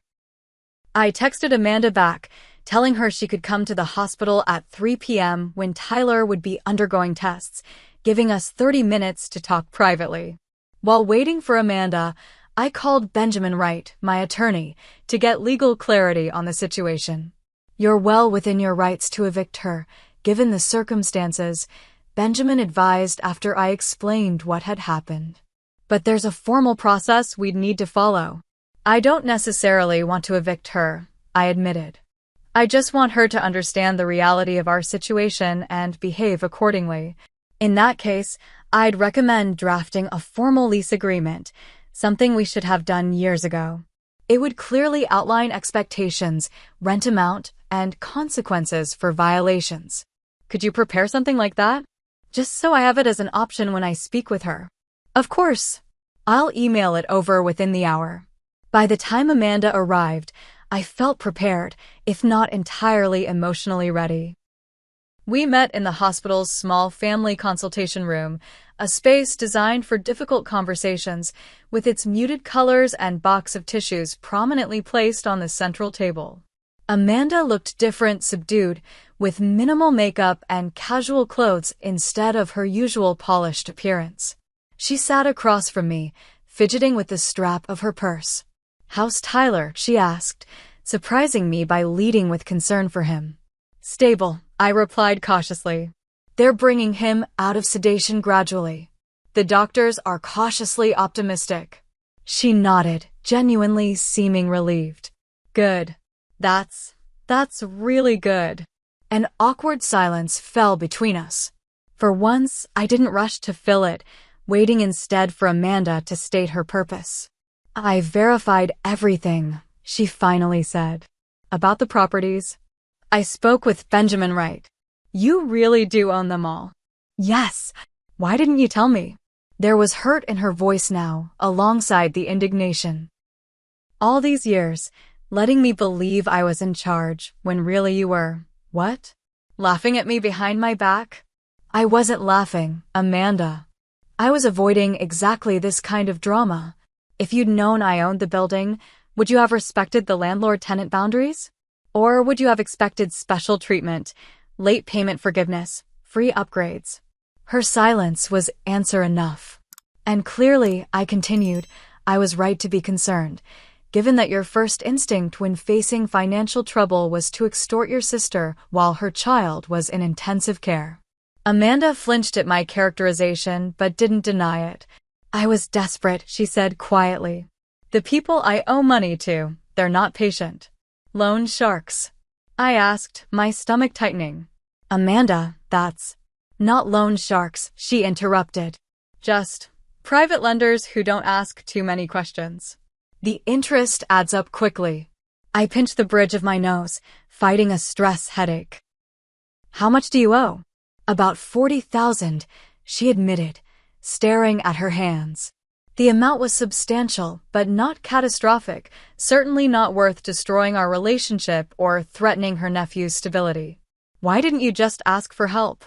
I texted Amanda back, telling her she could come to the hospital at 3 p.m. when Tyler would be undergoing tests, giving us 30 minutes to talk privately. While waiting for Amanda, I called Benjamin Wright, my attorney, to get legal clarity on the situation. "You're well within your rights to evict her, given the circumstances," Benjamin advised after I explained what had happened. "But there's a formal process we'd need to follow." "I don't necessarily want to evict her," I admitted. "I just want her to understand the reality of our situation and behave accordingly. In that case, I'd recommend drafting a formal lease agreement, something we should have done years ago. It would clearly outline expectations, rent amount, and consequences for violations." "Could you prepare something like that?" "Just so I have it as an option when I speak with her." "Of course. I'll email it over within the hour." By the time Amanda arrived, I felt prepared, if not entirely emotionally ready. We met in the hospital's small family consultation room, a space designed for difficult conversations, with its muted colors and box of tissues prominently placed on the central table. Amanda looked different, subdued, with minimal makeup and casual clothes instead of her usual polished appearance. She sat across from me, fidgeting with the strap of her purse. "How's Tyler?" she asked, surprising me by leading with concern for him. "Stable," I replied cautiously. "They're bringing him out of sedation gradually. The doctors are cautiously optimistic." She nodded, genuinely seeming relieved. "Good. That's really good." An awkward silence fell between us. For once, I didn't rush to fill it, waiting instead for Amanda to state her purpose. "I verified everything," she finally said. "About the properties?" "I spoke with Benjamin Wright." "You really do own them all?" "Yes. Why didn't you tell me?" There was hurt in her voice now, alongside the indignation. "All these years, letting me believe I was in charge, when really you were, what? Laughing at me behind my back?" "I wasn't laughing, Amanda. I was avoiding exactly this kind of drama. If you'd known I owned the building, would you have respected the landlord-tenant boundaries? Or would you have expected special treatment, late payment forgiveness, free upgrades?" Her silence was answer enough. "And clearly," I continued, "I was right to be concerned, given that your first instinct when facing financial trouble was to extort your sister while her child was in intensive care." Amanda flinched at my characterization but didn't deny it. "I was desperate," she said quietly. "The people I owe money to, they're not patient." "Loan sharks?" I asked, my stomach tightening. "Amanda, that's not loan sharks," she interrupted. "Just private lenders who don't ask too many questions. The interest adds up quickly." I pinched the bridge of my nose, fighting a stress headache. "How much do you owe?" "About 40,000, she admitted, staring at her hands. The amount was substantial, but not catastrophic, certainly not worth destroying our relationship or threatening her nephew's stability. "Why didn't you just ask for help?"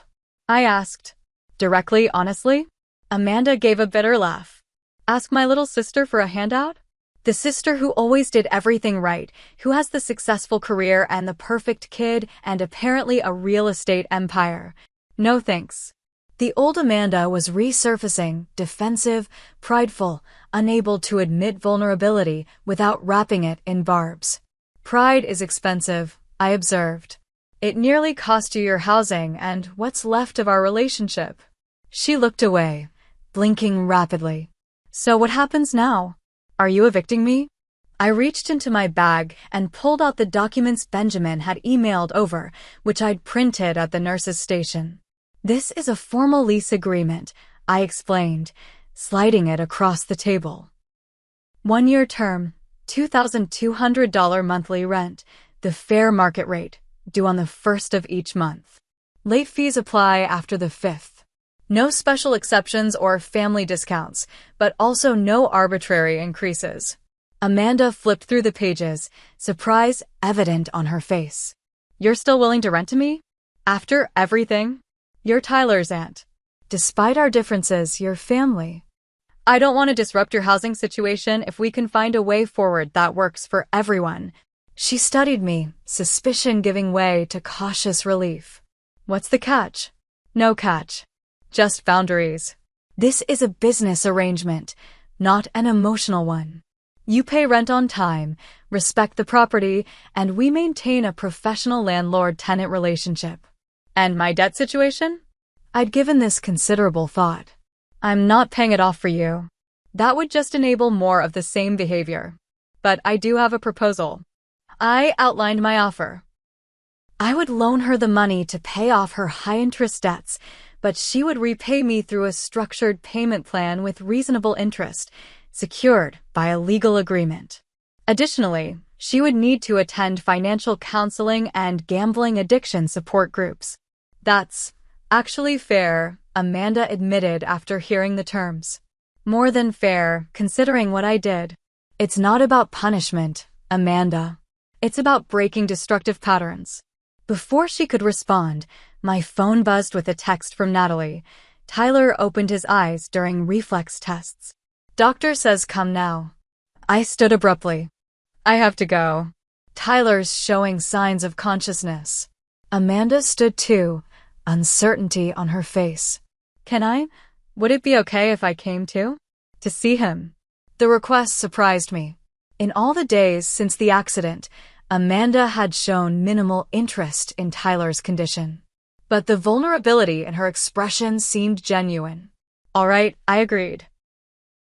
I asked. Directly, honestly? Amanda gave a bitter laugh. "Ask my little sister for a handout? The sister who always did everything right, who has the successful career and the perfect kid and apparently a real estate empire. No thanks." The old Amanda was resurfacing, defensive, prideful, unable to admit vulnerability without wrapping it in barbs. "Pride is expensive," I observed. "It nearly cost you your housing and what's left of our relationship." She looked away, blinking rapidly. "So what happens now? Are you evicting me?" I reached into my bag and pulled out the documents Benjamin had emailed over, which I'd printed at the nurse's station. "This is a formal lease agreement," I explained, sliding it across the table. 1-year term, $2,200 monthly rent, the fair market rate, due on the 1st of each month. Late fees apply after the 5th. No special exceptions or family discounts, but also no arbitrary increases. Amanda flipped through the pages, surprise evident on her face. "You're still willing to rent to me? After everything? You're Tyler's aunt. Despite our differences, you're family. I don't want to disrupt your housing situation if we can find a way forward that works for everyone," She studied me, suspicion giving way to cautious relief. What's the catch? No catch. Just boundaries. This is a business arrangement, not an emotional one. You pay rent on time, respect the property, and we maintain a professional landlord-tenant relationship. And my debt situation? I'd given this considerable thought. I'm not paying it off for you. That would just enable more of the same behavior. But I do have a proposal. I outlined my offer. I would loan her the money to pay off her high-interest debts, but she would repay me through a structured payment plan with reasonable interest, secured by a legal agreement. Additionally, she would need to attend financial counseling and gambling addiction support groups. That's actually fair, Amanda admitted after hearing the terms. More than fair, considering what I did. It's not about punishment, Amanda. It's about breaking destructive patterns. Before she could respond, my phone buzzed with a text from Natalie. Tyler opened his eyes during reflex tests. Doctor says come now. I stood abruptly. I have to go. Tyler's showing signs of consciousness. Amanda stood too, uncertainty on her face. Can I? Would it be okay if I came too? To see him? The request surprised me. In all the days since the accident, Amanda had shown minimal interest in Tyler's condition. But the vulnerability in her expression seemed genuine. All right, I agreed.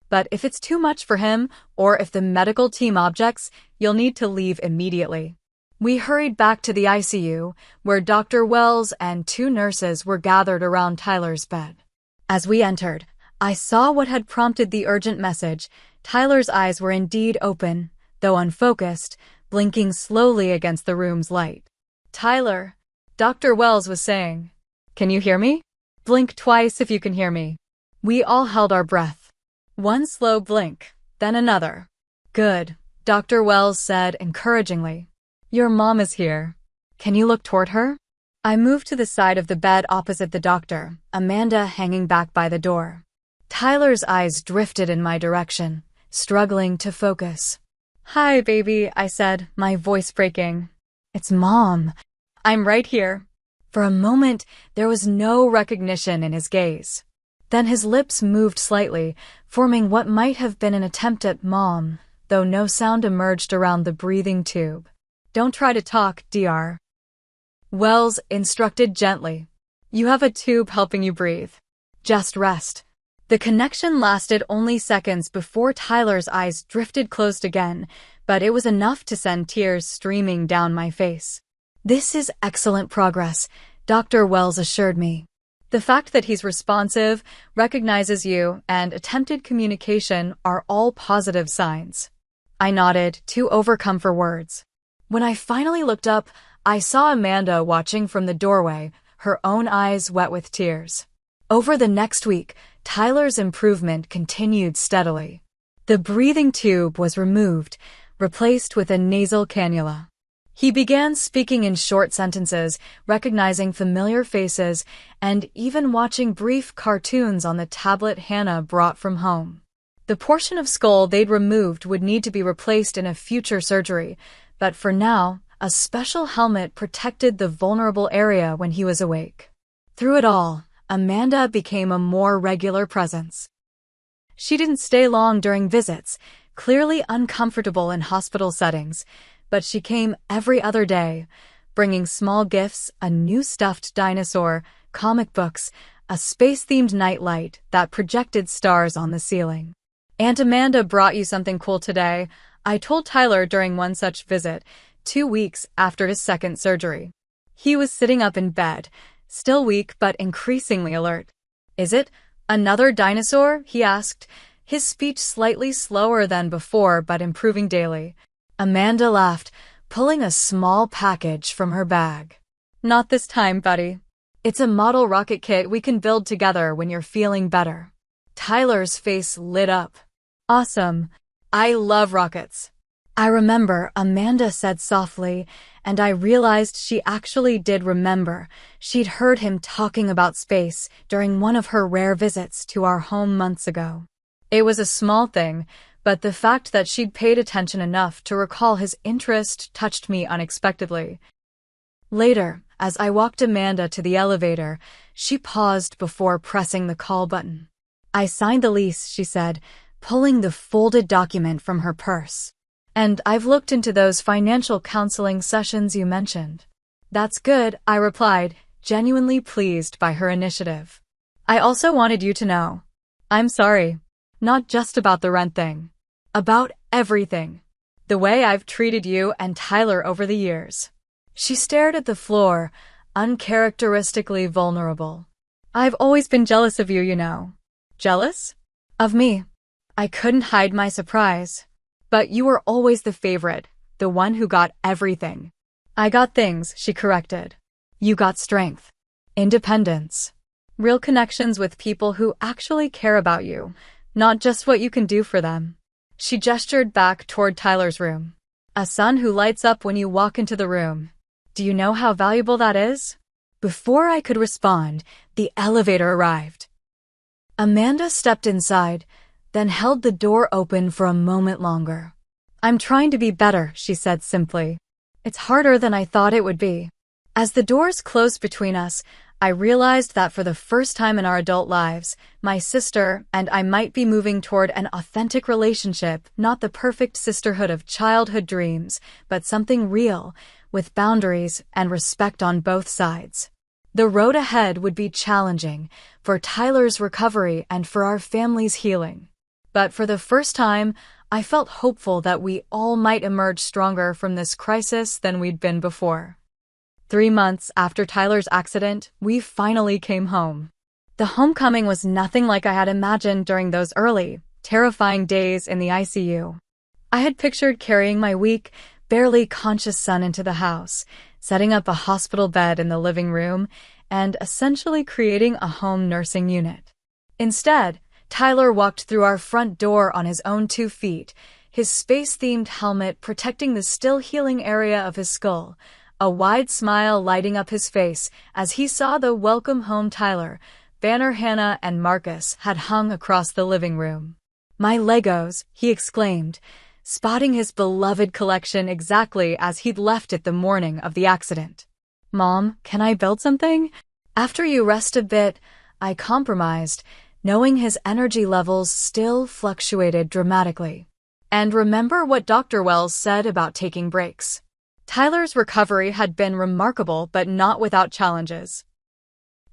But if it's too much for him, or if the medical team objects, you'll need to leave immediately. We hurried back to the ICU, where Dr. Wells and 2 nurses were gathered around Tyler's bed. As we entered, I saw what had prompted the urgent message. Tyler's eyes were indeed open, though unfocused, blinking slowly against the room's light. Tyler, Dr. Wells was saying. Can you hear me? Blink twice if you can hear me. We all held our breath. One slow blink, then another. Good, Dr. Wells said encouragingly. Your mom is here. Can you look toward her? I moved to the side of the bed opposite the doctor, Amanda hanging back by the door. Tyler's eyes drifted in my direction, struggling to focus. Hi, baby, I said, my voice breaking. It's Mom. I'm right here. For a moment, there was no recognition in his gaze. Then his lips moved slightly, forming what might have been an attempt at Mom, though no sound emerged around the breathing tube. Don't try to talk, Dr. Wells instructed gently. You have a tube helping you breathe. Just rest. The connection lasted only seconds before Tyler's eyes drifted closed again, but it was enough to send tears streaming down my face. This is excellent progress, Dr. Wells assured me. The fact that he's responsive, recognizes you, and attempted communication are all positive signs. I nodded, too overcome for words. When I finally looked up, I saw Amanda watching from the doorway, her own eyes wet with tears. Over the next week, Tyler's improvement continued steadily. The breathing tube was removed, replaced with a nasal cannula. He began speaking in short sentences, recognizing familiar faces, and even watching brief cartoons on the tablet Hannah brought from home. The portion of skull they'd removed would need to be replaced in a future surgery, but for now, a special helmet protected the vulnerable area when he was awake. Through it all, Amanda became a more regular presence. She didn't stay long during visits, clearly uncomfortable in hospital settings, but she came every other day, bringing small gifts, a new stuffed dinosaur, comic books, a space-themed nightlight that projected stars on the ceiling. Aunt Amanda brought you something cool today, I told Tyler during one such visit, 2 weeks after his second surgery. He was sitting up in bed, still weak but increasingly alert. Is it another dinosaur? He asked, his speech slightly slower than before but improving daily. Amanda laughed, pulling a small package from her bag. Not this time, buddy. It's a model rocket kit we can build together when you're feeling better. Tyler's face lit up. Awesome. I love rockets. I remember, Amanda said softly, and I realized she actually did remember. She'd heard him talking about space during one of her rare visits to our home months ago. It was a small thing, but the fact that she'd paid attention enough to recall his interest touched me unexpectedly. Later, as I walked Amanda to the elevator, she paused before pressing the call button. "I signed the lease," she said, pulling the folded document from her purse. "And I've looked into those financial counseling sessions you mentioned." "That's good," I replied, genuinely pleased by her initiative. "I also wanted you to know. I'm sorry. Not just about the rent thing. About everything. The way I've treated you and Tyler over the years." She stared at the floor, uncharacteristically vulnerable. "I've always been jealous of you, you know." "Jealous? Of me?" I couldn't hide my surprise. "But you were always the favorite, the one who got everything." "I got things," she corrected. "You got strength, independence, real connections with people who actually care about you, not just what you can do for them." She gestured back toward Tyler's room. "A sun who lights up when you walk into the room. Do you know how valuable that is?" Before I could respond, the elevator arrived. Amanda stepped inside, then held the door open for a moment longer. "I'm trying to be better," she said simply. "It's harder than I thought it would be." As the doors closed between us, I realized that for the first time in our adult lives, my sister and I might be moving toward an authentic relationship, not the perfect sisterhood of childhood dreams, but something real, with boundaries and respect on both sides. The road ahead would be challenging, for Tyler's recovery and for our family's healing. But for the first time, I felt hopeful that we all might emerge stronger from this crisis than we'd been before. 3 months after Tyler's accident, we finally came home. The homecoming was nothing like I had imagined during those early, terrifying days in the ICU. I had pictured carrying my weak, barely conscious son into the house, setting up a hospital bed in the living room, and essentially creating a home nursing unit. Instead, Tyler walked through our front door on his own 2 feet, his space-themed helmet protecting the still healing area of his skull, a wide smile lighting up his face as he saw the "Welcome Home Tyler" banner Hannah and Marcus had hung across the living room. "My Legos," he exclaimed, spotting his beloved collection exactly as he'd left it the morning of the accident. "Mom, can I build something?" "After you rest a bit," I compromised, knowing his energy levels still fluctuated dramatically. "And remember what Dr. Wells said about taking breaks." Tyler's recovery had been remarkable but not without challenges.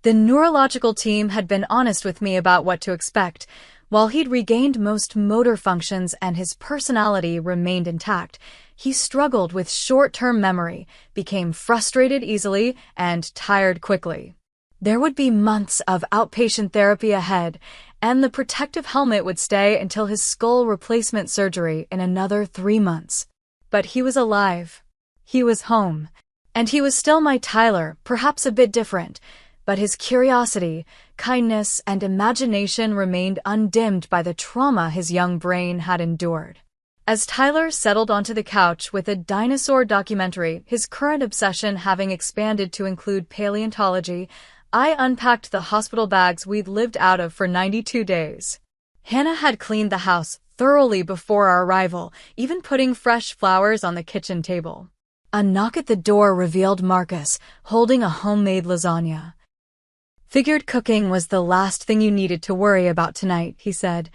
The neurological team had been honest with me about what to expect. While he'd regained most motor functions and his personality remained intact, he struggled with short-term memory, became frustrated easily, and tired quickly. There would be months of outpatient therapy ahead, and the protective helmet would stay until his skull replacement surgery in another 3 months. But he was alive. He was home. And he was still my Tyler, perhaps a bit different, but his curiosity, kindness, and imagination remained undimmed by the trauma his young brain had endured. As Tyler settled onto the couch with a dinosaur documentary, his current obsession having expanded to include paleontology, I unpacked the hospital bags we'd lived out of for 92 days. Hannah had cleaned the house thoroughly before our arrival, even putting fresh flowers on the kitchen table. A knock at the door revealed Marcus, holding a homemade lasagna. "Figured cooking was the last thing you needed to worry about tonight," he said,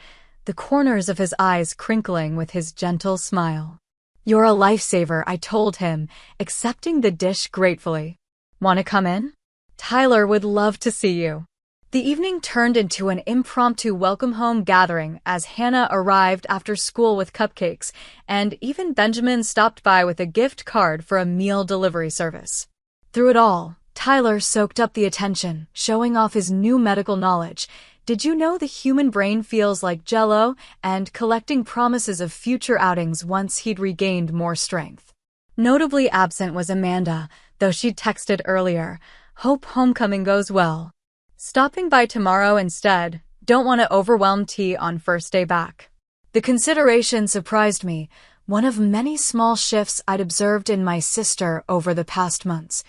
the corners of his eyes crinkling with his gentle smile. "You're a lifesaver," I told him, accepting the dish gratefully. "Want to come in? Tyler would love to see you." The evening turned into an impromptu welcome home gathering as Hannah arrived after school with cupcakes, and even Benjamin stopped by with a gift card for a meal delivery service. Through it all, Tyler soaked up the attention, showing off his new medical knowledge. "Did you know the human brain feels like Jell-O?" and collecting promises of future outings once he'd regained more strength. Notably absent was Amanda, though she'd texted earlier, "Hope homecoming goes well. Stopping by tomorrow instead. Don't want to overwhelm T on first day back." The consideration surprised me, one of many small shifts I'd observed in my sister over the past months.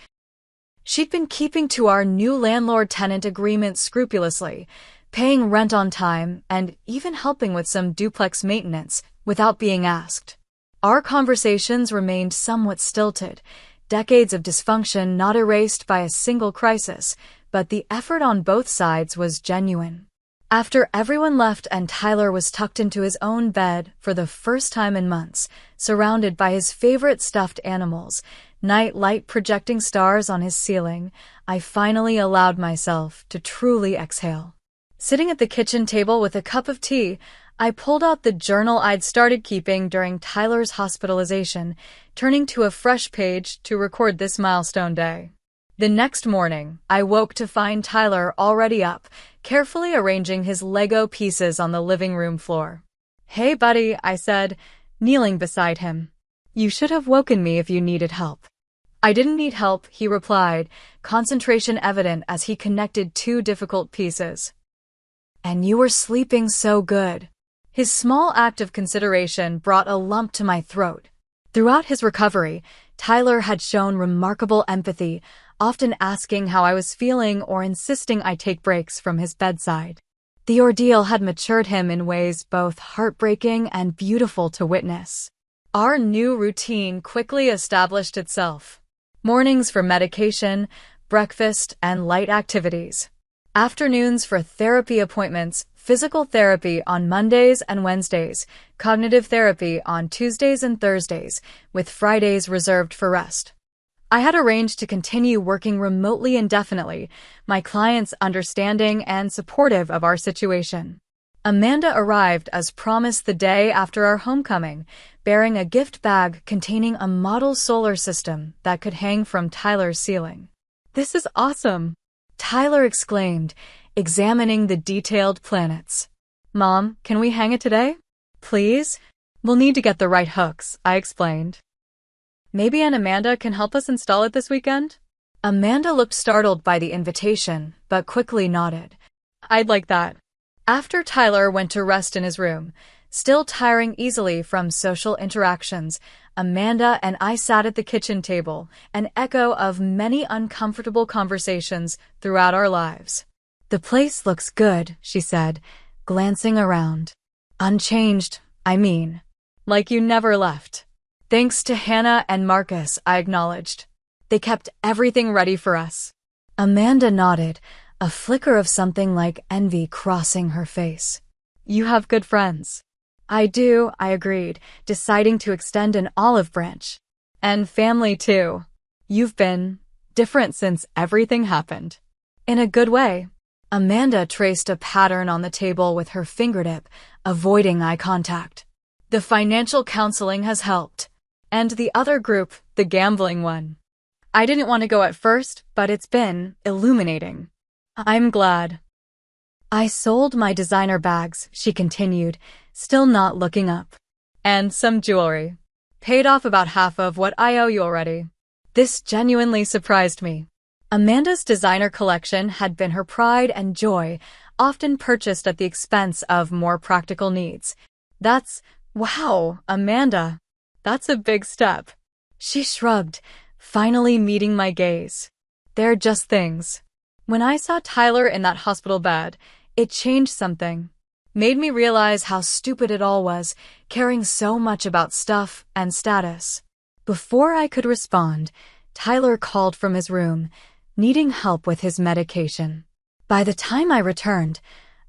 She'd been keeping to our new landlord-tenant agreement scrupulously, paying rent on time and even helping with some duplex maintenance, without being asked. Our conversations remained somewhat stilted, decades of dysfunction not erased by a single crisis, but the effort on both sides was genuine. After everyone left and Tyler was tucked into his own bed for the first time in months, surrounded by his favorite stuffed animals, night light projecting stars on his ceiling, I finally allowed myself to truly exhale. Sitting at the kitchen table with a cup of tea, I pulled out the journal I'd started keeping during Tyler's hospitalization, turning to a fresh page to record this milestone day. The next morning, I woke to find Tyler already up, carefully arranging his Lego pieces on the living room floor. "Hey, buddy," I said, kneeling beside him. "You should have woken me if you needed help." "I didn't need help," he replied, concentration evident as he connected two difficult pieces. "And you were sleeping so good." His small act of consideration brought a lump to my throat. Throughout his recovery, Tyler had shown remarkable empathy, often asking how I was feeling or insisting I take breaks from his bedside. The ordeal had matured him in ways both heartbreaking and beautiful to witness. Our new routine quickly established itself. Mornings for medication, breakfast, and light activities. Afternoons for therapy appointments, physical therapy on Mondays and Wednesdays, cognitive therapy on Tuesdays and Thursdays, with Fridays reserved for rest. I had arranged to continue working remotely indefinitely, my clients understanding and supportive of our situation. Amanda arrived as promised the day after our homecoming, bearing a gift bag containing a model solar system that could hang from Tyler's ceiling. "This is awesome!" Tyler exclaimed, examining the detailed planets. "Mom, can we hang it today? Please?" "We'll need to get the right hooks," I explained. "Maybe Aunt Amanda can help us install it this weekend?" Amanda looked startled by the invitation, but quickly nodded. "I'd like that." After Tyler went to rest in his room, still tiring easily from social interactions, Amanda and I sat at the kitchen table, an echo of many uncomfortable conversations throughout our lives. "The place looks good," she said, glancing around. "Unchanged, I mean. Like you never left." "Thanks to Hannah and Marcus," I acknowledged. "They kept everything ready for us." Amanda nodded, a flicker of something like envy crossing her face. "You have good friends." "I do," I agreed, deciding to extend an olive branch. "And family, too. You've been different since everything happened." "In a good way." Amanda traced a pattern on the table with her fingertip, avoiding eye contact. "The financial counseling has helped. And the other group, the gambling one. I didn't want to go at first, but it's been illuminating." "I'm glad." "I sold my designer bags," she continued, still not looking up. "And some jewelry. Paid off about half of what I owe you already." This genuinely surprised me. Amanda's designer collection had been her pride and joy, often purchased at the expense of more practical needs. Wow, Amanda. That's a big step." She shrugged, finally meeting my gaze. "They're just things." When I saw Tyler in that hospital bed, it changed something. Made me realize how stupid it all was, caring so much about stuff and status. Before I could respond, Tyler called from his room, needing help with his medication. By the time I returned,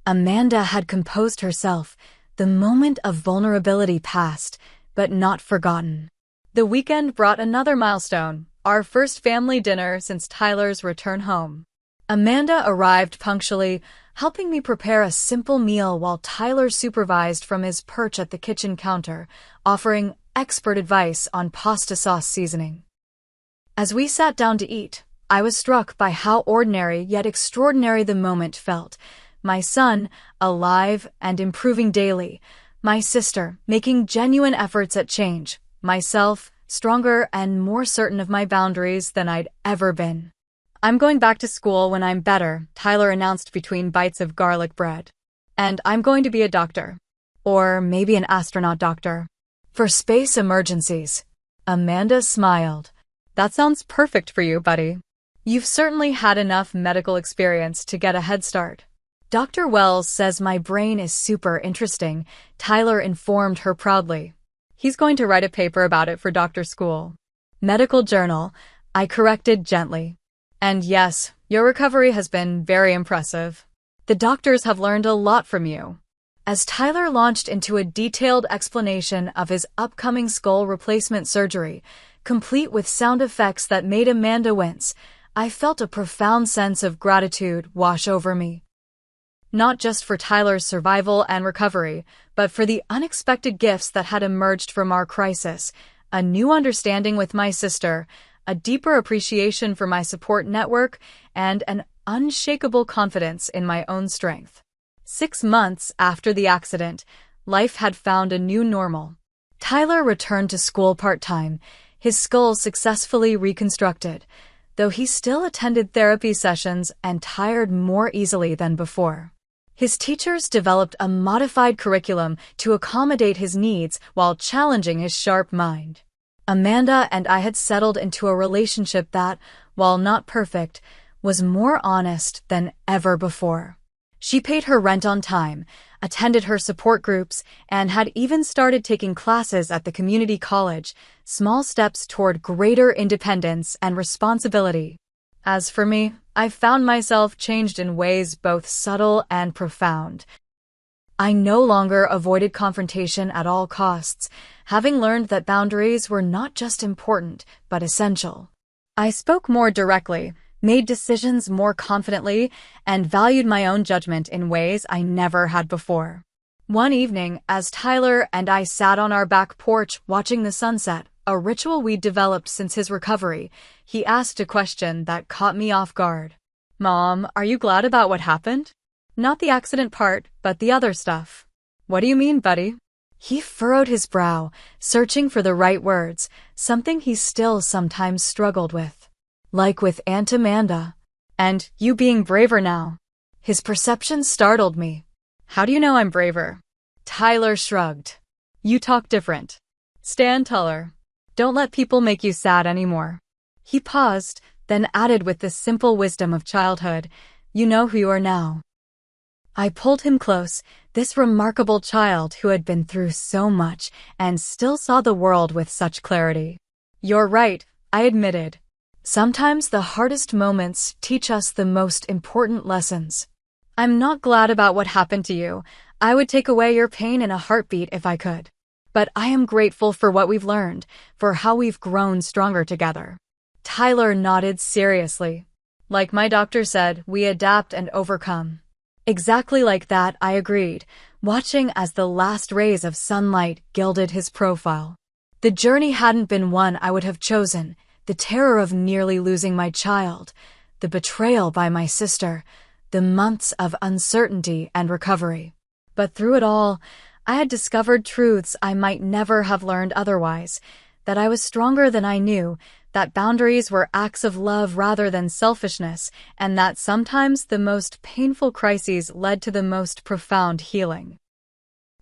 Amanda had composed herself, the moment of vulnerability passed, but not forgotten. The weekend brought another milestone, our first family dinner since Tyler's return home. Amanda arrived punctually, helping me prepare a simple meal while Tyler supervised from his perch at the kitchen counter, offering expert advice on pasta sauce seasoning. As we sat down to eat, I was struck by how ordinary yet extraordinary the moment felt. My son, alive and improving daily. My sister, making genuine efforts at change. Myself, stronger and more certain of my boundaries than I'd ever been. "I'm going back to school when I'm better," Tyler announced between bites of garlic bread. "And I'm going to be a doctor. Or maybe an astronaut doctor. For space emergencies." Amanda smiled. "That sounds perfect for you, buddy. You've certainly had enough medical experience to get a head start." Dr. Wells says my brain is super interesting, Tyler informed her proudly. He's going to write a paper about it for Dr. School. Medical journal, I corrected gently. And yes, your recovery has been very impressive. The doctors have learned a lot from you. As Tyler launched into a detailed explanation of his upcoming skull replacement surgery, complete with sound effects that made Amanda wince, I felt a profound sense of gratitude wash over me. Not just for Tyler's survival and recovery, but for the unexpected gifts that had emerged from our crisis, a new understanding with my sister, a deeper appreciation for my support network, and an unshakable confidence in my own strength. 6 months after the accident, life had found a new normal. Tyler returned to school part-time, his skull successfully reconstructed, though he still attended therapy sessions and tired more easily than before. His teachers developed a modified curriculum to accommodate his needs while challenging his sharp mind. Amanda and I had settled into a relationship that, while not perfect, was more honest than ever before. She paid her rent on time, attended her support groups, and had even started taking classes at the community college, small steps toward greater independence and responsibility. As for me, I found myself changed in ways both subtle and profound. I no longer avoided confrontation at all costs, having learned that boundaries were not just important, but essential. I spoke more directly, made decisions more confidently, and valued my own judgment in ways I never had before. One evening, as Tyler and I sat on our back porch watching the sunset, a ritual we'd developed since his recovery, he asked a question that caught me off guard. Mom, are you glad about what happened? Not the accident part, but the other stuff. What do you mean, buddy? He furrowed his brow, searching for the right words, something he still sometimes struggled with. Like with Aunt Amanda. And you being braver now. His perception startled me. How do you know I'm braver? Tyler shrugged. You talk different. Stand taller. Don't let people make you sad anymore. He paused, then added with the simple wisdom of childhood, you know who you are now. I pulled him close, this remarkable child who had been through so much and still saw the world with such clarity. You're right, I admitted. Sometimes the hardest moments teach us the most important lessons. I'm not glad about what happened to you. I would take away your pain in a heartbeat if I could. But I am grateful for what we've learned, for how we've grown stronger together. Tyler nodded seriously. Like my doctor said, we adapt and overcome. Exactly like that, I agreed, watching as the last rays of sunlight gilded his profile. The journey hadn't been one I would have chosen. The terror of nearly losing my child, the betrayal by my sister, the months of uncertainty and recovery. But through it all, I had discovered truths I might never have learned otherwise, that I was stronger than I knew, that boundaries were acts of love rather than selfishness, and that sometimes the most painful crises led to the most profound healing.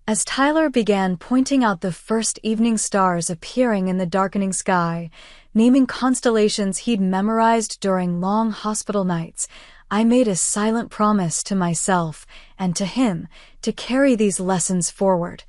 As Tyler began pointing out the first evening stars appearing in the darkening sky, naming constellations he'd memorized during long hospital nights, I made a silent promise to myself and to him to carry these lessons forward,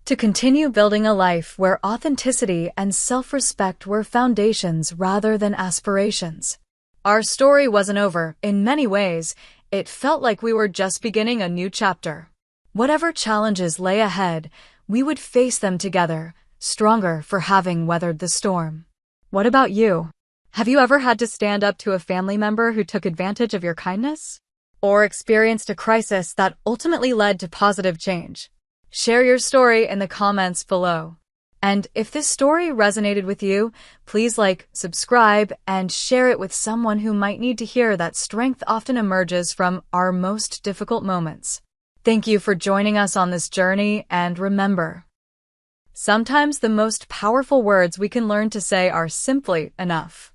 to continue building a life where authenticity and self-respect were foundations rather than aspirations. Our story wasn't over. In many ways, it felt like we were just beginning a new chapter. Whatever challenges lay ahead, we would face them together, stronger for having weathered the storm. What about you? Have you ever had to stand up to a family member who took advantage of your kindness? Or experienced a crisis that ultimately led to positive change? Share your story in the comments below. And if this story resonated with you, please like, subscribe, and share it with someone who might need to hear that strength often emerges from our most difficult moments. Thank you for joining us on this journey, and remember, sometimes the most powerful words we can learn to say are simply enough.